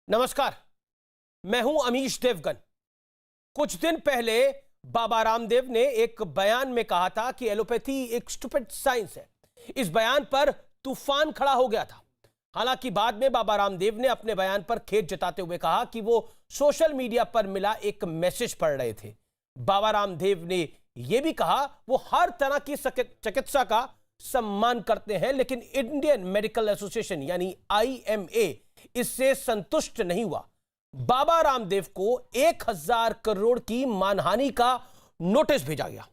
नमस्कार, मैं हूं अमीश देवगन। कुछ दिन पहले बाबा रामदेव ने एक बयान में कहा था कि एलोपैथी एक स्टूपिड साइंस है। इस बयान पर तूफान खड़ा हो गया था। हालांकि बाद में बाबा रामदेव ने अपने बयान पर खेद जताते हुए कहा कि वो सोशल मीडिया पर मिला एक मैसेज पढ़ रहे थे। बाबा रामदेव ने यह भी कहा वो हर तरह की चिकित्सा का सम्मान करते हैं, लेकिन इंडियन मेडिकल एसोसिएशन यानी IMA इससे संतुष्ट नहीं हुआ। बाबा रामदेव को 1000 करोड़ की मानहानि का नोटिस भेजा गया।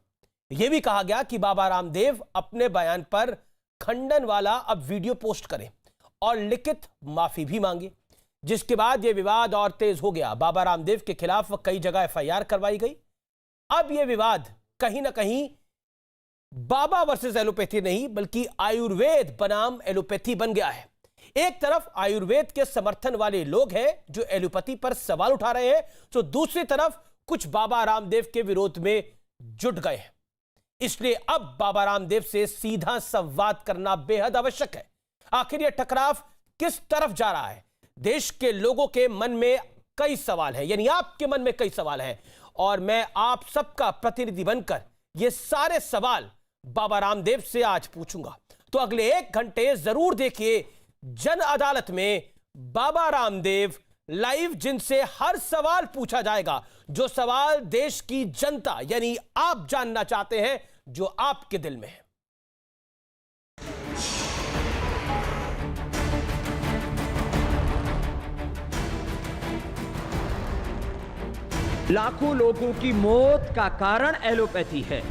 यह भी कहा गया कि बाबा रामदेव अपने बयान पर खंडन वाला अब वीडियो पोस्ट करें और लिखित माफी भी मांगे, जिसके बाद यह विवाद और तेज हो गया। बाबा रामदेव के खिलाफ कई जगह FIR करवाई गई। अब यह विवाद कहीं ना कहीं बाबा वर्सेस एलोपैथी नहीं बल्कि आयुर्वेद बनाम एलोपैथी बन गया है। एक तरफ आयुर्वेद के समर्थन वाले लोग हैं जो एलोपैथी पर सवाल उठा रहे हैं, तो दूसरी तरफ कुछ बाबा रामदेव के विरोध में जुट गए हैं। इसलिए अब बाबा रामदेव से सीधा संवाद करना बेहद आवश्यक है। आखिर यह टकराव किस तरफ जा रहा है? देश के लोगों के मन में कई सवाल हैं, यानी आपके मन में कई सवाल हैं, और मैं आप सबका प्रतिनिधि बनकर यह सारे सवाल बाबा रामदेव से आज पूछूंगा। तो अगले 1 घंटे जरूर देखिए जन अदालत में बाबा रामदेव लाइव, जिनसे हर सवाल पूछा जाएगा, जो सवाल देश की जनता यानी आप जानना चाहते हैं, जो आपके दिल में है। लाखों लोगों की मौत का कारण एलोपैथी है।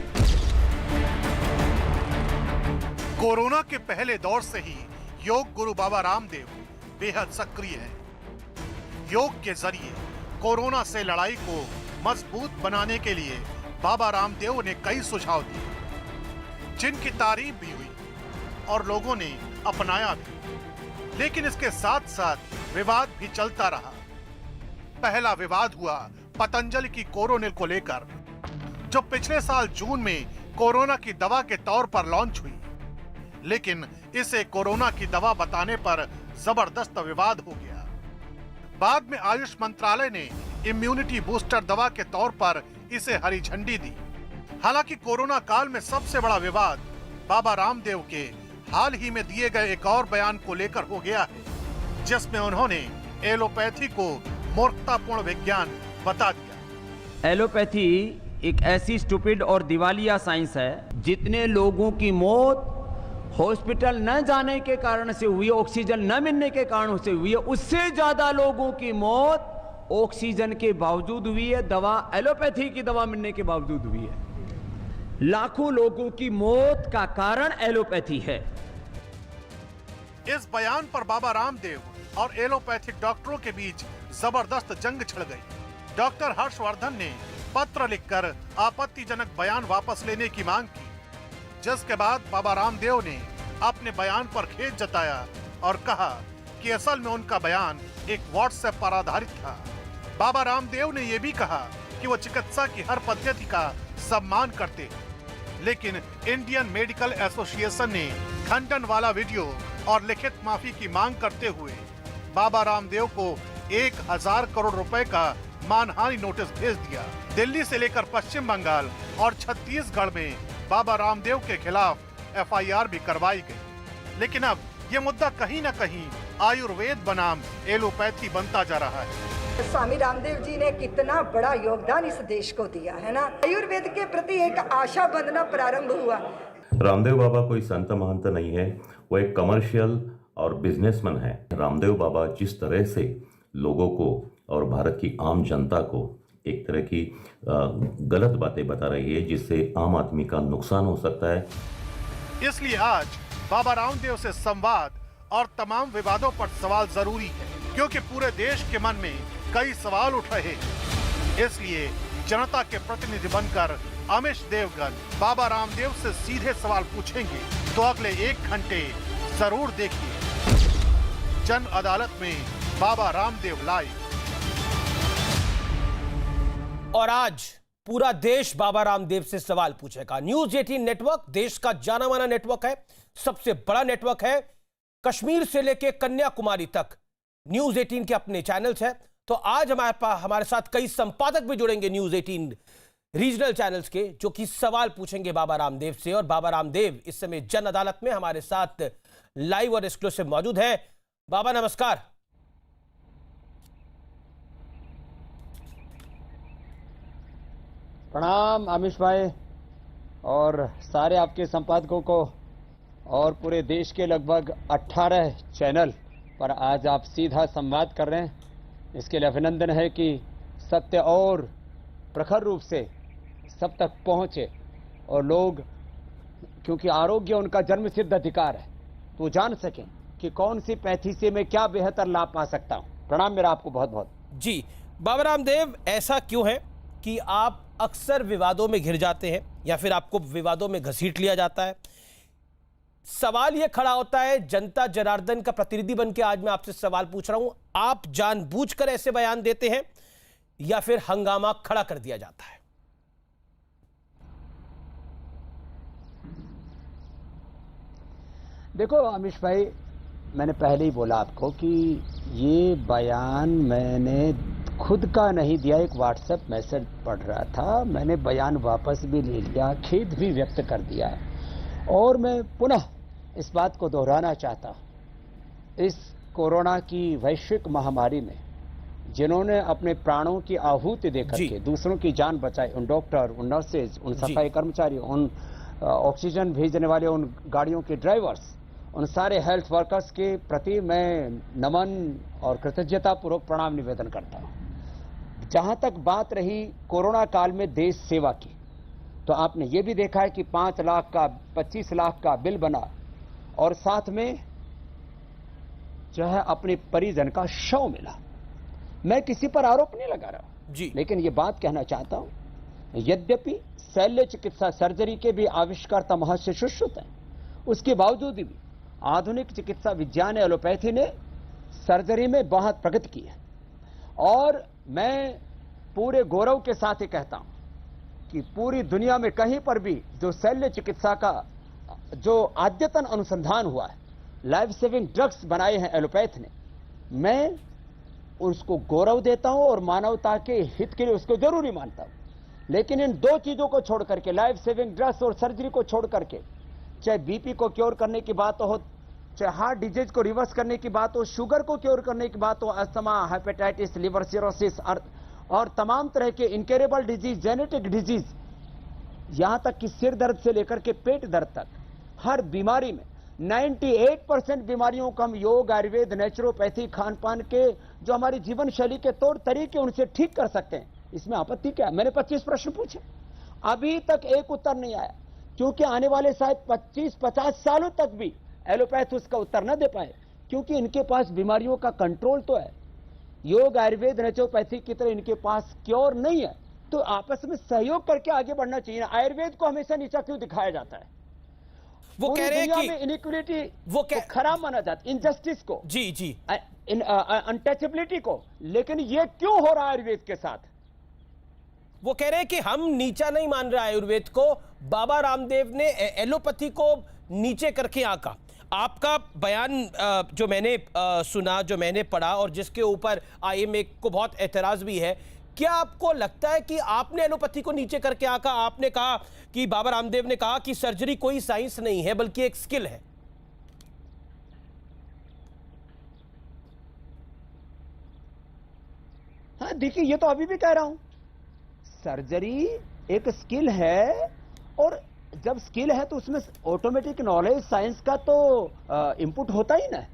कोरोना के पहले दौर से ही योग गुरु बाबा रामदेव बेहद सक्रिय है। योग के जरिए कोरोना से लड़ाई को मजबूत बनाने के लिए बाबा रामदेव ने कई सुझाव दिए, जिनकी तारीफ भी हुई और लोगों ने अपनाया भी। लेकिन इसके साथ साथ विवाद भी चलता रहा। पहला विवाद हुआ पतंजलि की कोरोनिल को लेकर, जो पिछले साल जून में कोरोना की दवा के तौर पर लॉन्च हुई, लेकिन इसे कोरोना की दवा बताने पर जबरदस्त विवाद हो गया। बाद में आयुष मंत्रालय ने इम्यूनिटी बूस्टर दवा के तौर पर इसे हरी झंडी दी। हालांकि कोरोना काल में सबसे बड़ा विवाद बाबा रामदेव के हाल ही में दिए गए एक और बयान को लेकर हो गया है, जिसमें उन्होंने एलोपैथी को मूर्खतापूर्ण विज्ञान बता दिया। एलोपैथी एक ऐसी स्टूपिड और दिवालिया साइंस है, जितने लोगों की मौत हॉस्पिटल न जाने के कारण से हुई, ऑक्सीजन न मिलने के कारण से हुई है, उससे ज्यादा लोगों की मौत ऑक्सीजन के बावजूद हुई है, दवा एलोपैथी की दवा मिलने के बावजूद हुई है। लाखों लोगों की मौत का कारण एलोपैथी है। इस बयान पर बाबा रामदेव और एलोपैथिक डॉक्टरों के बीच जबरदस्त जंग छिड़ गई। डॉक्टर हर्षवर्धन ने पत्र लिखकर आपत्तिजनक बयान वापस लेने की मांग की, जिसके बाद बाबा रामदेव ने अपने बयान पर खेद जताया और कहा कि असल में उनका बयान एक व्हाट्सएप पर आधारित था। बाबा रामदेव ने यह भी कहा कि वो चिकित्सा की हर पद्धति का सम्मान करते हैं, लेकिन इंडियन मेडिकल एसोसिएशन ने खंडन वाला वीडियो और लिखित माफी की मांग करते हुए बाबा रामदेव को 1000 करोड़ रुपए का मानहानि नोटिस भेज दिया। दिल्ली से लेकर पश्चिम बंगाल और छत्तीसगढ़ में बाबा रामदेव के खिलाफ FIR भी करवाई गई। लेकिन अब ये मुद्दा कहीं न कहीं आयुर्वेद बनाम एलोपैथी बनता जा रहा है। स्वामी रामदेव जी ने कितना बड़ा योगदान इस देश को दिया है ना। आयुर्वेद के प्रति एक आशा बंधना प्रारंभ हुआ। रामदेव बाबा कोई संत महंत नहीं है, वो एक कमर्शियल और बिजनेसमैन है। रामदेव बाबा जिस तरह से लोगों को और भारत की आम जनता को एक तरह की गलत बातें बता रही है, जिससे आम आदमी का नुकसान हो सकता है। इसलिए आज बाबा रामदेव से संवाद और तमाम विवादों पर सवाल जरूरी है, क्योंकि पूरे देश के मन में कई सवाल उठ रहे हैं। इसलिए जनता के प्रतिनिधि बनकर अमीश देवगन बाबा रामदेव से सीधे सवाल पूछेंगे। तो अगले 1 घंटे जरूर देखिए जन अदालत में बाबा रामदेव लाइव। और आज पूरा देश बाबा रामदेव से सवाल पूछेगा। न्यूज़ 18 नेटवर्क देश का जाना माना नेटवर्क है, सबसे बड़ा नेटवर्क है। कश्मीर से लेकर कन्याकुमारी तक न्यूज 18 के अपने चैनल्स हैं। तो आज हमारे साथ कई संपादक भी जुड़ेंगे न्यूज 18 रीजनल चैनल्स के, जो कि सवाल पूछेंगे बाबा रामदेव से। और बाबा रामदेव इस समय जन अदालत में हमारे साथ लाइव और एक्सक्लूसिव मौजूद है। बाबा नमस्कार। प्रणाम आमिश भाई और सारे आपके संपादकों को और पूरे देश के लगभग 18 चैनल पर आज आप सीधा संवाद कर रहे हैं। इसके लिए अभिनंदन है कि सत्य और प्रखर रूप से सब तक पहुंचे और लोग, क्योंकि आरोग्य उनका जन्मसिद्ध अधिकार है, तो जान सकें कि कौन सी पैथी से मैं क्या बेहतर लाभ पा सकता हूं। प्रणाम मेरा आपको बहुत बहुत। जी बाबा रामदेव, ऐसा क्यों है कि आप अक्सर विवादों में घिर जाते हैं या फिर आपको विवादों में घसीट लिया जाता है? सवाल यह खड़ा होता है, जनता जनार्दन का प्रतिनिधि बन के आज मैं आपसे सवाल पूछ रहा हूं, आप जानबूझकर ऐसे बयान देते हैं या फिर हंगामा खड़ा कर दिया जाता है? देखो अमीश भाई, मैंने पहले ही बोला आपको कि ये बयान मैंने खुद का नहीं दिया, एक व्हाट्सएप मैसेज पढ़ रहा था, मैंने बयान वापस भी ले लिया, खेद भी व्यक्त कर दिया है। और मैं पुनः इस बात को दोहराना चाहता हूं, इस कोरोना की वैश्विक महामारी में जिन्होंने अपने प्राणों की आहुति देकर के दूसरों की जान बचाई, उन डॉक्टर, उन नर्सेज, उन सफाई कर्मचारी, उन ऑक्सीजन भेजने वाले उन गाड़ियों के ड्राइवर्स, उन सारे हेल्थ वर्कर्स के प्रति मैं नमन और कृतज्ञता पूर्वक प्रणाम निवेदन करता हूं। जहां तक बात रही कोरोना काल में देश सेवा की, तो आपने ये भी देखा है कि 5 लाख का 25 लाख का बिल बना और साथ में जो है अपने परिजन का शव मिला। मैं किसी पर आरोप नहीं लगा रहा जी, लेकिन ये बात कहना चाहता हूं, यद्यपि शल्य चिकित्सा सर्जरी के भी आविष्कर्ता महर्षि सुश्रुत हैं, उसके बावजूद भी आधुनिक चिकित्सा विज्ञान एलोपैथी ने सर्जरी में बहुत प्रगति की है। और मैं पूरे गौरव के साथ ही कहता हूं कि पूरी दुनिया में कहीं पर भी जो शल्य चिकित्सा का जो अद्यतन अनुसंधान हुआ है, लाइफ सेविंग ड्रग्स बनाए हैं एलोपैथ ने, मैं उसको गौरव देता हूं और मानवता के हित के लिए उसको जरूरी मानता हूं। लेकिन इन दो चीजों को छोड़ करके, लाइफ सेविंग ड्रग्स और सर्जरी को छोड़ करके, चाहे बीपी को क्योर करने की बात हो, चाहे हार्ट डिजीज को रिवर्स करने की बात हो, शुगर को क्योर करने की बात हो, अस्थमा, हेपेटाइटिस, लिवर सिरोसिस और तमाम तरह के इनक्योरेबल डिजीज, जेनेटिक डिजीज, यहां तक कि सिर दर्द से लेकर के पेट दर्द तक, हर बीमारी में 98% बीमारियों को हम योग, आयुर्वेद, नेचुरोपैथी, खान पान के जो हमारी जीवन शैली के तौर तरीके उनसे ठीक कर सकते हैं। इसमें आपत्ति क्या है? मैंने 25 प्रश्न पूछे, अभी तक एक उत्तर नहीं आया, क्योंकि आने वाले शायद 25-50 सालों तक भी एलोपैथ उसका उत्तर न दे पाए, क्योंकि इनके पास बीमारियों का कंट्रोल तो है। योग, आयुर्वेद, नेचुरोपैथी की तरह इनके पास क्योर नहीं है, तो आपस में सहयोग करके आगे बढ़ना चाहिए। आयुर्वेद को हमेशा नीचा क्यों दिखाया जाता है? वो कह रहे हैं कि इनइक्विटी वो खराब माना जाता है, इनजस्टिस को, जी जी, अनटचेबिलिटी को, लेकिन ये क्यों हो रहा है आयुर्वेद के साथ? वो कह रहे हैं कि हम नीचा नहीं मान रहे आयुर्वेद को, बाबा रामदेव ने एलोपैथी को नीचे करके आंका। आपका बयान जो मैंने सुना, जो मैंने पढ़ा और जिसके ऊपर आईएमए को बहुत एतराज भी है, क्या आपको लगता है कि आपने एलोपैथी को नीचे करके आंका? आपने कहा कि बाबा रामदेव ने कहा कि सर्जरी कोई साइंस नहीं है बल्कि एक स्किल है। हाँ देखिए, ये तो अभी भी कह रहा हूं, सर्जरी एक स्किल है, और जब स्किल है तो उसमें ऑटोमेटिक नॉलेज साइंस का तो इनपुट होता ही ना।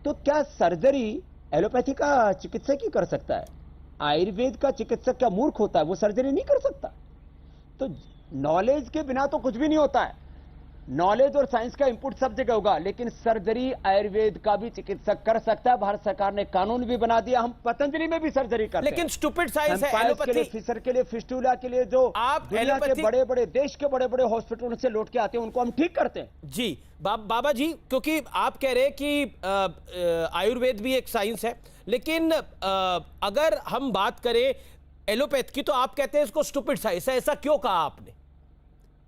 तो क्या सर्जरी एलोपैथी का चिकित्सक ही कर सकता है? आयुर्वेद का चिकित्सक क्या मूर्ख होता है? वो सर्जरी नहीं कर सकता। तो नॉलेज के बिना तो कुछ भी नहीं होता है। नॉलेज और साइंस का इंपुट सब जगह होगा, लेकिन सर्जरी आयुर्वेद का भी चिकित्सक कर सकता है। भारत सरकार ने कानून भी बना दिया, हम पतंजलि में भी सर्जरी करते हैं। लेकिन स्टूपिड साइंस है एलोपैथी के लिए, फिशर के लिए, फिस्टुला के लिए जो आप दुनिया के बड़े बड़े देश के बड़े बड़े हॉस्पिटलों से लौट के आते हैं, उनको हम ठीक करते हैं। जी बाबा जी, क्योंकि आप कह रहे हैं कि आयुर्वेद भी एक साइंस है, लेकिन अगर हम बात करें एलोपैथ की तो आप कहते हैं इसको स्टूपिड साइंस है। ऐसा क्यों कहा आपने?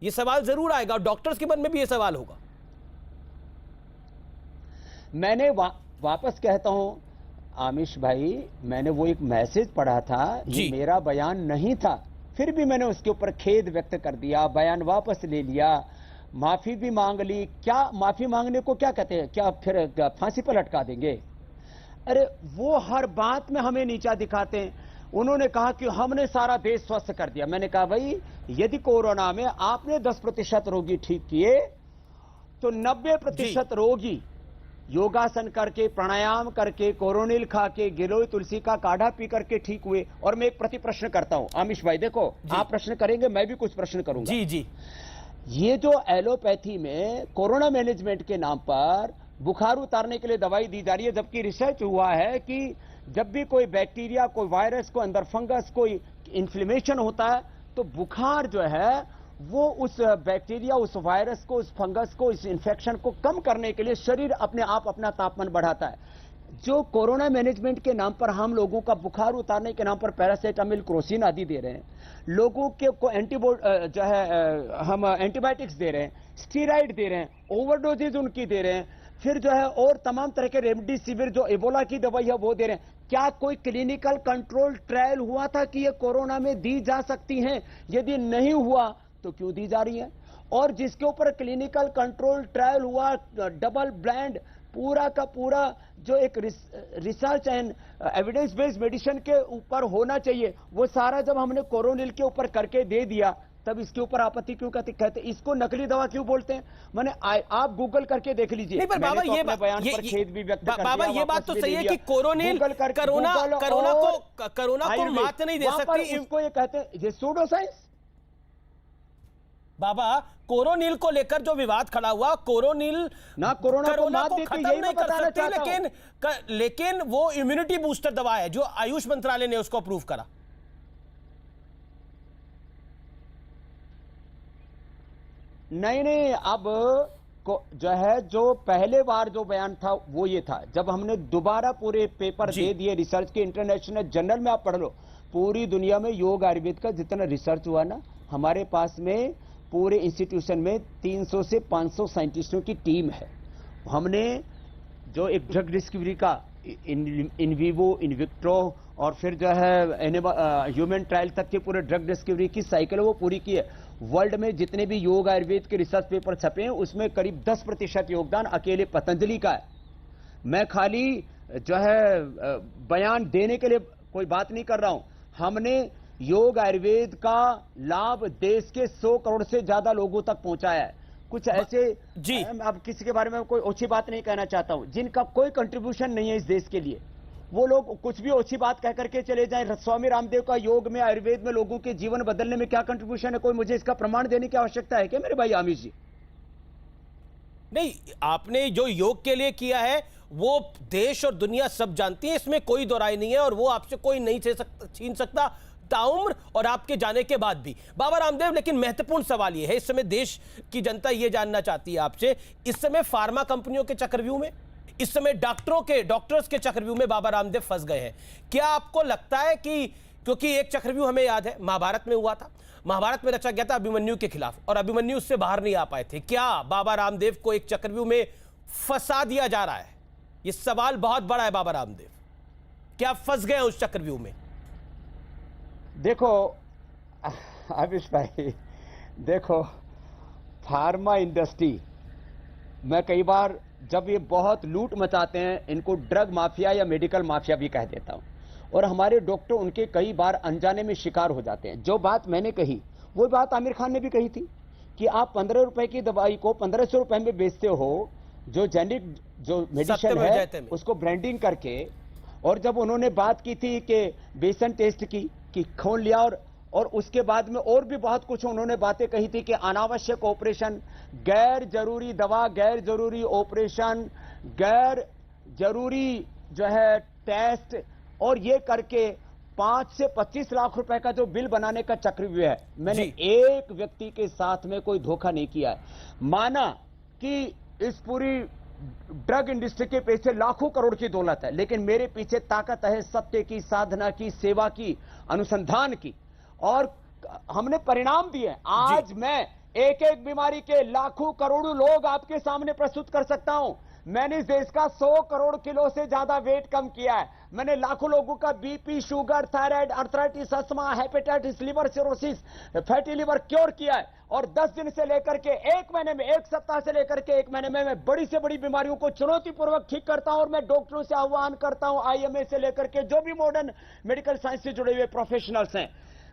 ये सवाल जरूर आएगा और डॉक्टर्स के मन में भी ये सवाल होगा। मैंने वापस कहता हूं, आमिश भाई, मैंने वो एक मैसेज पढ़ा था, ये जी। मेरा बयान नहीं था, फिर भी मैंने उसके ऊपर खेद व्यक्त कर दिया, बयान वापस ले लिया, माफी भी मांग ली। क्या माफी मांगने को क्या कहते हैं? क्या फिर फांसी पर लटका देंगे? अरे वो हर बात में हमें नीचा दिखाते हैं। उन्होंने कहा कि हमने सारा देश स्वस्थ कर दिया। मैंने कहा भाई, यदि कोरोना में आपने 10% रोगी ठीक किए तो 90% रोगी योगासन करके, प्राणायाम करके, कोरोनिल खा के, गिलोय तुलसी का काढ़ा पी करके ठीक हुए। और मैं एक प्रति प्रश्न करता हूं आमिश भाई, देखो आप प्रश्न करेंगे, मैं भी कुछ प्रश्न करूंगा। जी जी। ये जो एलोपैथी में कोरोना मैनेजमेंट के नाम पर बुखार उतारने के लिए दवाई दी जा रही है, जबकि रिसर्च हुआ है कि जब भी कोई बैक्टीरिया, कोई वायरस, कोई अंदर फंगस, कोई इन्फ्लेमेशन होता है तो बुखार जो है वो उस बैक्टीरिया, उस वायरस को, उस फंगस को, इस इंफेक्शन को कम करने के लिए शरीर अपने आप अपना तापमान बढ़ाता है। जो कोरोना मैनेजमेंट के नाम पर हम लोगों का बुखार उतारने के नाम पर पैरासीटामोल, क्रोसिन आदि दे रहे हैं, लोगों के को जो है हम एंटीबायोटिक्स दे रहे हैं, स्टीराइड दे रहे हैं, ओवरडोजेज उनकी दे रहे हैं, फिर जो है और तमाम तरह के रेमडेसिविर जो इबोला की दवाई है वो दे रहे हैं। क्या कोई क्लिनिकल कंट्रोल ट्रायल हुआ था कि ये कोरोना में दी जा सकती हैं? यदि नहीं हुआ तो क्यों दी जा रही है? और जिसके ऊपर क्लिनिकल कंट्रोल ट्रायल हुआ, डबल ब्लाइंड, पूरा का पूरा जो एक research and evidence based medicine के ऊपर होना चाहिए, वो सारा जब हमने कोरोनिल के ऊपर करके दे दिया, तब इसके ऊपर आपत्ति क्यों कहते? इसको नकली दवा क्यों बोलते हैं? मैंने आप गूगल करके देख लीजिए। नहीं पर बाबा, ये बयान पर खेद भी व्यक्त कर दिया। बाबा ये बात तो सही है कि कोरोना को मात नहीं दे सकती। इसको ये कहते हैं ये सूडो साइंस। बाबा, कोरोनिल को लेकर जो विवाद खड़ा हुआ, कोरोनिल ना कोरोना को खत्म नहीं कर सकती, लेकिन वो इम्यूनिटी बूस्टर दवा है जो आयुष मंत्रालय ने उसको अप्रूव करा। नहीं, अब जो है, जो पहले बार जो बयान था वो ये था, जब हमने दोबारा पूरे पेपर दे दिए रिसर्च के, इंटरनेशनल जर्नल में आप पढ़ लो, पूरी दुनिया में योग आयुर्वेद का जितना रिसर्च हुआ ना, हमारे पास में पूरे इंस्टीट्यूशन में 300 से 500 साइंटिस्टों की टीम है। हमने जो एक ड्रग डिस्कवरी का इन विवो, इन विट्रो और फिर जो है ह्यूमन ट्रायल तक के पूरे ड्रग डिस्कवरी की साइकिल वो पूरी की है। वर्ल्ड में जितने भी योग आयुर्वेद के रिसर्च पेपर छपे हैं उसमें करीब 10% योगदान अकेले पतंजलि का है। मैं खाली जो है बयान देने के लिए कोई बात नहीं कर रहा हूं। हमने योग आयुर्वेद का लाभ देश के 100 करोड़ से ज्यादा लोगों तक पहुंचाया है। कुछ ऐसे जी, अब किसी के बारे में कोई ओछी बात नहीं कहना चाहता हूं, जिनका कोई कंट्रीब्यूशन नहीं है इस देश के लिए, वो लोग कुछ भी ओछी बात कह करके चले जाएं। स्वामी रामदेव का योग में, आयुर्वेद में लोगों के जीवन बदलने में क्या कंट्रीब्यूशन है? कोई मुझे इसका प्रमाण देने की आवश्यकता है क्या मेरे भाई आमिर जी? नहीं, आपने जो योग के लिए किया है वो देश और दुनिया सब जानती है, इसमें कोई दो राय नहीं है, और वो आपसे कोई नहीं छीन सकता ताउम्र और आपके जाने के बाद भी। बाबा रामदेव, लेकिन महत्वपूर्ण सवाल ये है, इस समय देश की जनता ये जानना चाहती है आपसे, इस समय फार्मा कंपनियों के चक्रव्यूह में, इस समय डॉक्टर्स के चक्रव्यूह में बाबा रामदेव फंस गए हैं। क्या आपको लगता है कि, क्योंकि एक चक्रव्यूह हमें याद है महाभारत में हुआ था, महाभारत में रचा गया था अभिमन्यु के खिलाफ और अभिमन्यु उससे बाहर नहीं आ पाए थे, क्या बाबा रामदेव को एक चक्रव्यूह में फंसा दिया जा रहा है? यह सवाल बहुत बड़ा है बाबा रामदेव, क्या फंस गए उस चक्रव्यूह में? देखो आयुष भाई, देखो फार्मा इंडस्ट्री मैं कई बार जब ये बहुत लूट मचाते हैं, इनको ड्रग माफिया या मेडिकल माफिया भी कह देता हूं, और हमारे डॉक्टर उनके कई बार अनजाने में शिकार हो जाते हैं। जो बात मैंने कही वो बात आमिर खान ने भी कही थी कि आप 15 रुपए की दवाई को 1500 रुपए में बेचते हो, जो जेनिक जो मेडिसिन है उसको ब्रांडिंग करके। और जब उन्होंने बात की थी कि बेसन टेस्ट की, कि खोल लिया, और उसके बाद में और भी बहुत कुछ उन्होंने बातें कही थी कि अनावश्यक ऑपरेशन, गैर जरूरी दवा, गैर जरूरी ऑपरेशन, गैर जरूरी जो है टेस्ट, और ये करके 5 से 25 लाख रुपए का जो बिल बनाने का चक्रव्यूह है। मैंने एक व्यक्ति के साथ में कोई धोखा नहीं किया है। माना कि इस पूरी ड्रग इंडस्ट्री के पीछे लाखों करोड़ की दौलत है, लेकिन मेरे पीछे ताकत है सत्य की, साधना की, सेवा की, अनुसंधान की, और हमने परिणाम दिए। आज मैं एक एक बीमारी के लाखों करोड़ों लोग आपके सामने प्रस्तुत कर सकता हूं। मैंने इस देश का 100 करोड़ किलो से ज्यादा वेट कम किया है। मैंने लाखों लोगों का BP, sugar, thyroid, arthritis, asthma, hepatitis, liver cirrhosis, fatty liver cure किया है। और 10 दिन से लेकर के 1 महीने में, 1 सप्ताह से लेकर के 1 महीने में मैं बड़ी से बड़ी बीमारियों को चुनौतीपूर्वक ठीक करता हूं। और मैं डॉक्टरों से आह्वान करता हूं, आईएमए से लेकर के जो भी मॉडर्न मेडिकल साइंस से जुड़े हुए प्रोफेशनल्स हैं,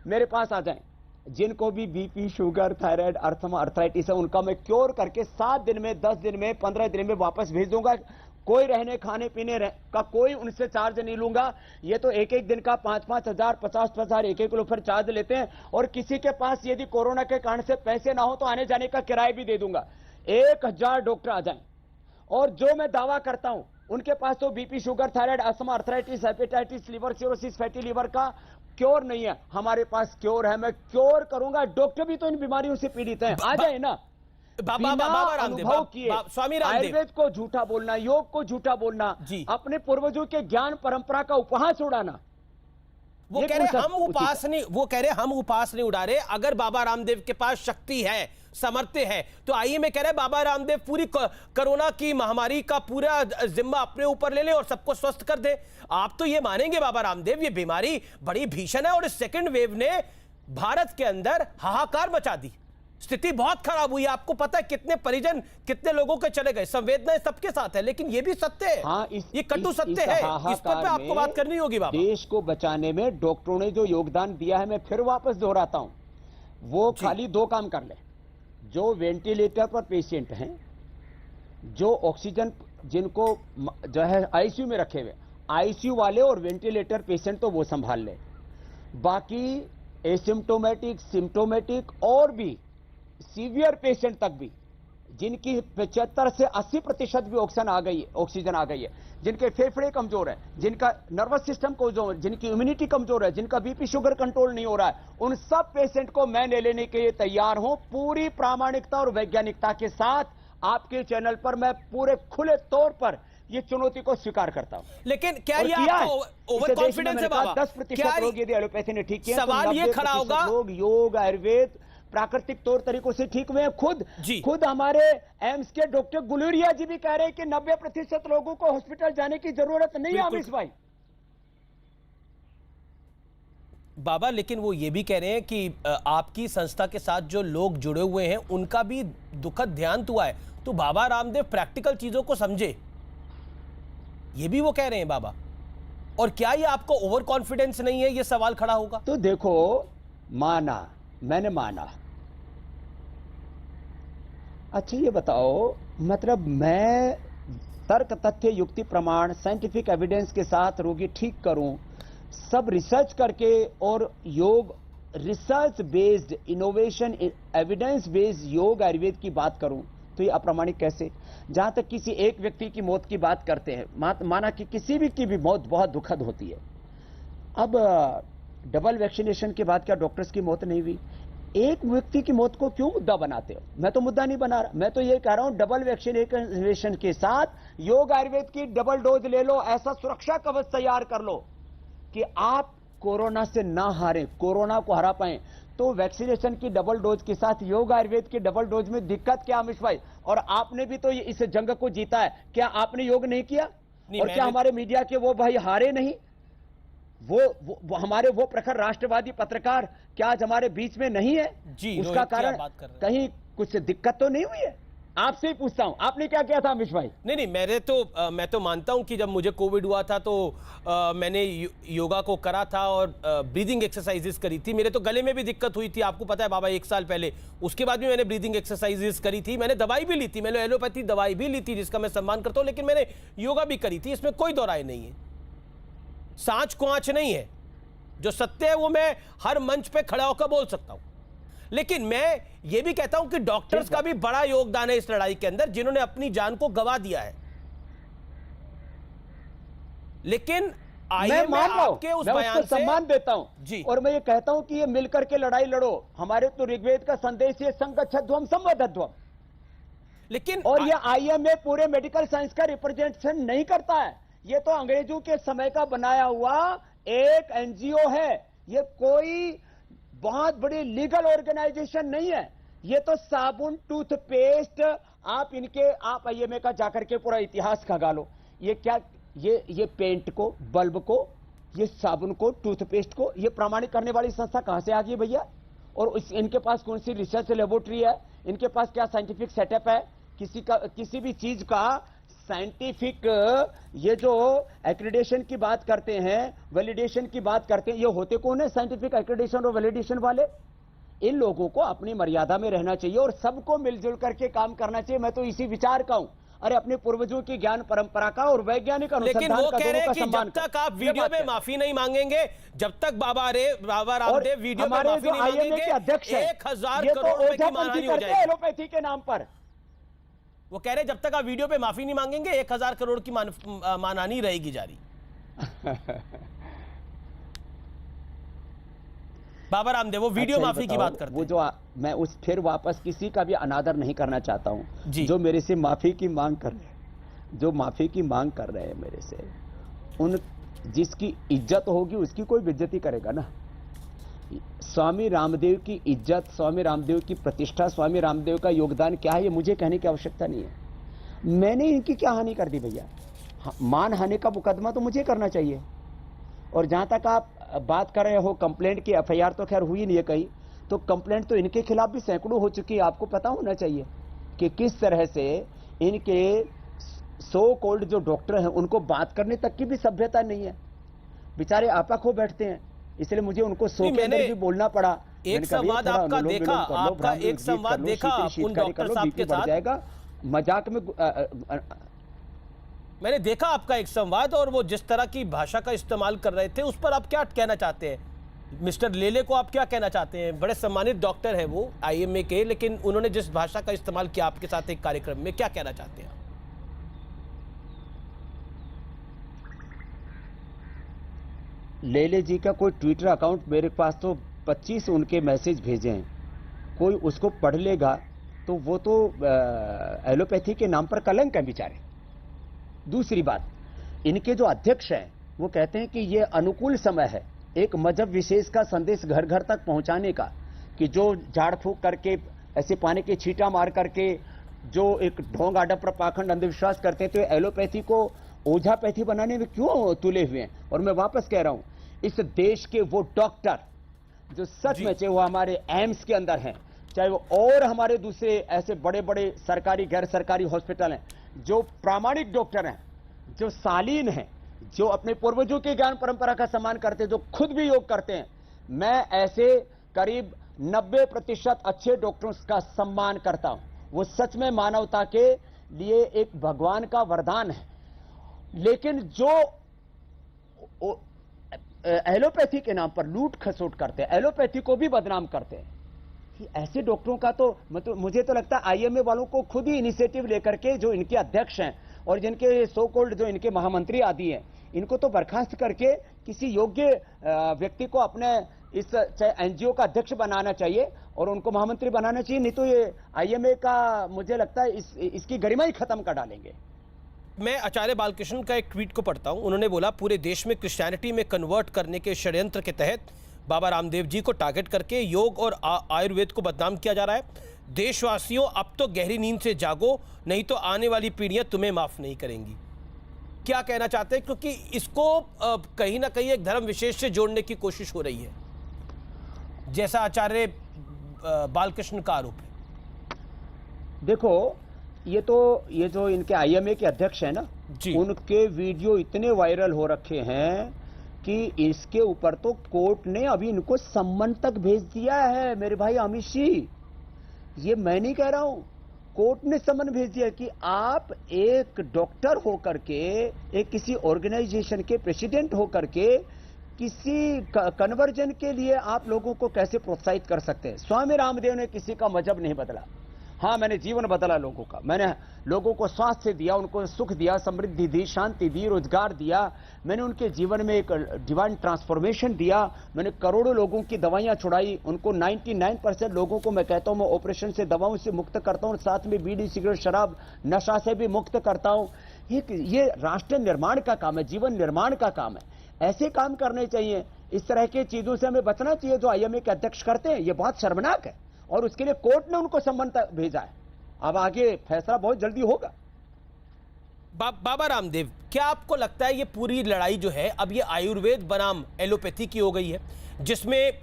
मेरे पास आ जाएं। जिनको भी BP, sugar, thyroid, asthma, arthritis है, उनका मैं क्योर करके 7 दिन में, 10 दिन में, 15 दिन में वापस भेज दूंगा। कोई रहने खाने पीने का कोई उनसे चार्ज नहीं लूंगा। ये तो एक एक दिन का 5-5 हजार, 50-50 एक लोग फिर चार्ज लेते हैं। और किसी के पास यदि कोरोना के कारण से पैसे ना हो तो आने जाने का किराया भी दे दूंगा। 1000 डॉक्टर आ जाएं और जो मैं दावा करता हूं, उनके पास तो BP, sugar, thyroid, asthma, arthritis, hepatitis, liver cirrhosis, fatty liver का क्योर नहीं है। हमारे पास क्योर है, मैं क्योर करूंगा। डॉक्टर भी तो इन बीमारियों से पीड़ित हैं, आ जाए ना। बाबा रामदेव, अनुभव किए स्वामी रामदेव, आयुर्वेद को झूठा बोलना, योग को झूठा बोलना, अपने पूर्वजों के ज्ञान परंपरा का उपहास उड़ाना। वो कह रहे हम उपास नहीं, वो कह रहे हम उपास नहीं उड़ा रहे। अगर बाबा रामदेव के पास शक्ति है, समर्थ्य है, तो आइए मैं कह रहा है बाबा रामदेव पूरी कोरोना की महामारी का पूरा जिम्मा अपने ऊपर ले ले और सबको स्वस्थ कर दे। आप तो ये मानेंगे बाबा रामदेव, ये बीमारी बड़ी भीषण है और इस सेकंड वेव ने भारत के अंदर हाहाकार मचा दी। स्थिति बहुत खराब हुई। आपको पता है कितने परिजन, कितने लोगों के चले गए। संवेदनाएं सबके साथ है, लेकिन ये भी सत्य है। हाँ, ये कटु सत्य है। इस पर आपको बात करनी होगी बाबा। देश को बचाने में डॉक्टरों ने जो योगदान दिया है, मैं फिर वापस दोहराता हूं, वो खाली 2 काम कर ले। जो वेंटिलेटर पर पेशेंट हैं, जो ऑक्सीजन जिनको जो है आईसीयू में रखे हुए, आईसीयू वाले और वेंटिलेटर पेशेंट तो वो संभाल ले। बाकी एसिम्प्टोमेटिक, सिम्प्टोमेटिक और भी सीवियर पेशेंट तक भी, जिनकी 75 से 80% भी ऑक्सीजन आ गई है, जिनके फेफड़े कमजोर है, जिनका नर्वस सिस्टम कमजोर है, जिनकी इम्यूनिटी कमजोर है, जिनका बीपी शुगर कंट्रोल नहीं हो रहा है, उन सब पेशेंट को मैं ले लेने के लिए तैयार हूं। पूरी प्रामाणिकता और वैज्ञानिकता के साथ आपके चैनल पर मैं पूरे खुले तौर पर ये चुनौती को स्वीकार करता हूं। लेकिन क्या ये आपको ओवर कॉन्फिडेंस है बाबा? 10% रोग यदि एलोपैथी ने ठीक किया, सवाल ये खड़ा होगा, लोग योग, आयुर्वेद, प्राकृतिक तौर तरीकों से ठीक हुए हैं। खुद हमारे एम्स के डॉक्टर गुलेरिया जी भी कह रहे हैं कि 90% लोगों को हॉस्पिटल जाने की जरूरत नहीं है। अमीश भाई बाबा, लेकिन वो ये भी कह रहे हैं कि आपकी संस्था के साथ जो लोग जुड़े हुए हैं उनका भी दुखद देहांत हुआ है, तो बाबा रामदेव प्रैक्टिकल चीजों को समझे, ये भी वो कह रहे हैं बाबा। और क्या ये आपको ओवर कॉन्फिडेंस नहीं है, ये सवाल खड़ा होगा। तो देखो, मैंने माना। अच्छा ये बताओ, मतलब मैं तर्क, तथ्य, युक्ति, प्रमाण, साइंटिफिक एविडेंस के साथ रोगी ठीक करूं, सब रिसर्च करके, और योग research based, innovation, evidence based योग आयुर्वेद की बात करूं, तो ये अप्रामाणिक कैसे? जहां तक किसी एक व्यक्ति की मौत की बात करते हैं, माना कि किसी भी की भी मौत बहुत दुखद होती है। अब डबल वैक्सीनेशन के बाद क्या डॉक्टर्स की मौत नहीं हुई? एक व्यक्ति की मौत को क्यों मुद्दा बनाते हो? मैं तो मुद्दा नहीं बना रहा, मैं तो ये कह रहा हूं डबल वैक्सीनेशन के साथ योग आयुर्वेद की डबल डोज ले लो, ऐसा सुरक्षा कवच तैयार कर लो कि आप कोरोना से ना हारें, कोरोना को हरा पाएं। तो वैक्सीनेशन की डबल डोज के साथ योग आयुर्वेद की डबल डोज में दिक्कत क्या अमीश भाई? और आपने भी तो इस जंग को जीता है, क्या आपने योग नहीं किया? और क्या हमारे मीडिया के वो भाई हारे नहीं? वो हमारे वो प्रखर राष्ट्रवादी पत्रकार क्या आज हमारे बीच में नहीं है? उसका कारण कहीं कुछ दिक्कत तो नहीं हुई है? आपसे ही पूछता हूं, आपने क्या किया था अमीश भाई? नहीं, मैं तो मानता हूं कि जब मुझे कोविड हुआ था तो मैंने योगा को करा था और ब्रीदिंग एक्सरसाइजेस करी थी। मेरे तो गले में भी दिक्कत हुई थी, आपको पता है बाबा, 1 साल पहले। उसके बाद भी मैंने ब्रीदिंग एक्सरसाइजेस करी थी, मैंने दवाई भी ली थी, मैंने एलोपैथी दवाई भी ली थी, जिसका मैं सम्मान करता हूं, लेकिन मैंने योगा भी करी थी। इसमें कोई दो राय नहीं है, सांच को आंच नहीं है। जो सत्य है वो मैं हर मंच पे खड़ा होकर बोल सकता हूं। लेकिन मैं ये भी कहता हूं कि डॉक्टर्स का भी बड़ा योगदान है इस लड़ाई के अंदर, जिन्होंने अपनी जान को गंवा दिया है। लेकिन मैं मान रहा हूं, मैं उसको सम्मान देता हूं जी, और मैं ये कहता हूं कि ये मिलकर के लड़ाई लड़ो। हमारे तो ऋग्वेद का संदेश ये संगच्छध्वम संवदध्वम, लेकिन और ये आईएमए पूरे मेडिकल साइंस का रिप्रेजेंटेशन नहीं करता है। ये तो अंग्रेजों के समय का बनाया हुआ एक एनजीओ है, ये कोई बहुत बड़ी लीगल ऑर्गेनाइजेशन नहीं है। ये तो साबुन, टूथपेस्ट, आप आईएमए का जाकर के पूरा इतिहास खंगा लो। ये क्या, ये पेंट को, बल्ब को, ये साबुन को, टूथपेस्ट को ये प्रमाणित करने वाली संस्था कहां से आ गई भैया? और इनके पास कौन सी रिसर्च लेबोरेटरी है? इनके पास क्या साइंटिफिक सेटअप है? किसी भी चीज का साइंटिफिक, ये जो एक्रेडिटेशन की बात करते हैं, वैलिडेशन की बात करते हैं, ये होते कौन है साइंटिफिक एक्रेडिटेशन और वैलिडेशन वाले? इन लोगों को अपनी मर्यादा में रहना चाहिए और सबको मिलजुल करके काम करना चाहिए। मैं तो इसी विचार का हूं। अरे अपने पूर्वजों की ज्ञान परंपरा का और वैज्ञानिक लेकिन अनुसंधान वो का कह रहे हैं दोनों कि का सम्मान जब तक करो। आप ये वीडियो बात में है। माफी नहीं मांगेंगे, जब तक बाबा रामदेव वीडियो में हमारे माफी जो नहीं आईएमए मांगेंगे, के अध्यक्ष हैं, 1000 ये तो करोड़ रुपए की ओझापंथी मानहानि हो करते हैं जाएगी। एलोपैथी के नाम पर। वो कह रहे हैं जब तक आप वीडियो पे माफी नहीं मांगेंगे 1000 करोड़ की मानहानि रहेगी जारी। बाबा रामदेव वो वीडियो अच्छा, माफी की बात करते वो जो मैं उस फिर वापस किसी का भी अनादर नहीं करना चाहता हूं। जी। जो मेरे से माफी की मांग कर रहे हैं, जो माफी की मांग कर रहे हैं मेरे से, उन जिसकी इज्जत होगी उसकी कोई बेइज्जती करेगा ना। स्वामी रामदेव की इज्जत, स्वामी रामदेव की प्रतिष्ठा, स्वामी रामदेव का योगदान क्या है, ये मुझे कहने की आवश्यकता नहीं है। मैंने इनकी क्या हानि कर दी भैया? मान हानि का मुकदमा तो मुझे करना चाहिए। और जहां तक आप बात कर रहे हो कंप्लेंट की, एफआईआर तो खैर हुई नहीं है कहीं, तो कंप्लेंट तो इनके खिलाफ भी सैकड़ों हो चुकी है। आपको पता होना चाहिए कि किस तरह से इनके सो कॉल्ड जो डॉक्टर हैं उनको बात करने तक की भी सभ्यता नहीं है। बेचारे आपा खो बैठते हैं, इसलिए मुझे उनको सो के अंदर भी बोलना पड़ा। एक संवाद आपका देखा, आपका एक संवाद देखा उन डॉक्टर साहब के साथ, जाएगा मजाक में। मैंने देखा आपका एक संवाद, और वो जिस तरह की भाषा का इस्तेमाल कर रहे थे उस पर आप क्या कहना चाहते हैं? मिस्टर लेले को आप क्या कहना चाहते हैं? बड़े सम्मानित डॉक्टर हैं वो आईएमए के, लेकिन उन्होंने जिस भाषा का इस्तेमाल किया आपके साथ एक कार्यक्रम में, क्या कहना चाहते हैं? लेले जी का कोई ट्विटर अकाउंट मेरे पास तो 25 उनके मैसेज भेजे हैं। कोई उसको पढ़ लेगा तो वो तो एलोपैथी के नाम पर कलंक है बेचारे। दूसरी बात, इनके जो अध्यक्ष हैं वो कहते हैं कि ये अनुकूल समय है एक मजहब विशेष का संदेश घर घर तक पहुंचाने का, कि जो झाड़ फूक करके, ऐसे पानी के छींटा मार करके जो एक ढोंग आडम्बर पाखंड अंधविश्वास करते हैं, तो एलोपैथी को ओझापैथी बनाने में क्यों तुले हुए हैं? और मैं वापस कह रहा हूं, इस देश के वो डॉक्टर जो सच में, चाहे वो हमारे एम्स के अंदर हैं, चाहे वो और हमारे दूसरे ऐसे बड़े बड़े सरकारी गैर सरकारी हॉस्पिटल हैं, जो प्रामाणिक डॉक्टर हैं, जो शालीन हैं, जो अपने पूर्वजों की ज्ञान परंपरा का सम्मान करते हैं, जो खुद भी योग करते हैं, मैं ऐसे करीब 90% अच्छे डॉक्टरों का सम्मान करता हूं। वो सच में मानवता के लिए एक भगवान का वरदान है। लेकिन जो एलोपैथी के नाम पर लूट खसोट करते हैं, एलोपैथी को भी बदनाम करते हैं, ऐसे डॉक्टरों का तो मतलब मुझे तो लगता है आईएमए वालों को खुद ही इनिशिएटिव लेकर के, जो इनके अध्यक्ष हैं और जिनके सो कॉल्ड जो इनके महामंत्री आदि हैं, इनको तो बर्खास्त करके किसी योग्य व्यक्ति को अपने इस एनजीओ का अध्यक्ष बनाना चाहिए और उनको महामंत्री बनाना चाहिए। नहीं तो ये आईएमए का मुझे लगता है इसकी गरिमा ही खत्म कर डालेंगे। मैं आचार्य बालकृष्ण का एक ट्वीट को पढ़ता हूं। उन्होंने बोला, पूरे देश में क्रिश्चियनिटी में कन्वर्ट करने के षड्यंत्र के तहत बाबा रामदेव जी को टारगेट करके योग और आयुर्वेद को बदनाम किया जा रहा है। देशवासियों, अब तो गहरी नींद से जागो, नहीं तो आने वाली पीढ़ियां तुम्हें माफ नहीं करेंगी। क्या कहना चाहते हैं? क्योंकि इसको कहीं ना कहीं एक धर्म विशेष से जोड़ने की कोशिश हो रही है, जैसा आचार्य बालकृष्ण का आरोप है। देखो, ये जो इनके आईएमए के अध्यक्ष हैं ना, उनके वीडियो इतने वायरल हो रखे हैं कि इसके ऊपर तो कोर्ट ने अभी इनको सम्मन तक भेज दिया है। मेरे भाई अमित सिंह, ये मैं नहीं कह रहा हूं, कोर्ट ने सम्मन भेज दिया कि आप एक डॉक्टर होकर के, एक किसी ऑर्गेनाइजेशन के प्रेसिडेंट होकर के किसी कन्वर्जन के लिए आप लोगों को कैसे प्रोत्साहित कर सकते हैं। स्वामी रामदेव ने किसी का मजहब नहीं बदला। हाँ, मैंने जीवन बदला लोगों का, मैंने लोगों को स्वास्थ्य दिया, उनको सुख दिया, समृद्धि दी, शांति दी, रोजगार दिया, मैंने उनके जीवन में एक डिवाइन ट्रांसफॉर्मेशन दिया, मैंने करोड़ों लोगों की दवाइयां छुड़ाई, उनको 99% लोगों को मैं कहता हूं मैं ऑपरेशन से, दवाओं से मुक्त करता हूं, साथ में बीड़ी सिगरेट शराब नशा से भी मुक्त करता हूं। ये राष्ट्र निर्माण का काम है, जीवन निर्माण का काम है। ऐसे काम करने चाहिए। इस तरह की चीजों से हमें बचना चाहिए जो आईएमए के अध्यक्ष करते हैं। ये बहुत शर्मनाक है और उसके लिए कोर्ट ने उनको सम्मन भेजा है। अब आगे फैसला बहुत जल्दी होगा। बाबा रामदेव, क्या आपको लगता है ये पूरी लड़ाई जो है अब ये आयुर्वेद बनाम एलोपैथी की हो गई है, जिसमें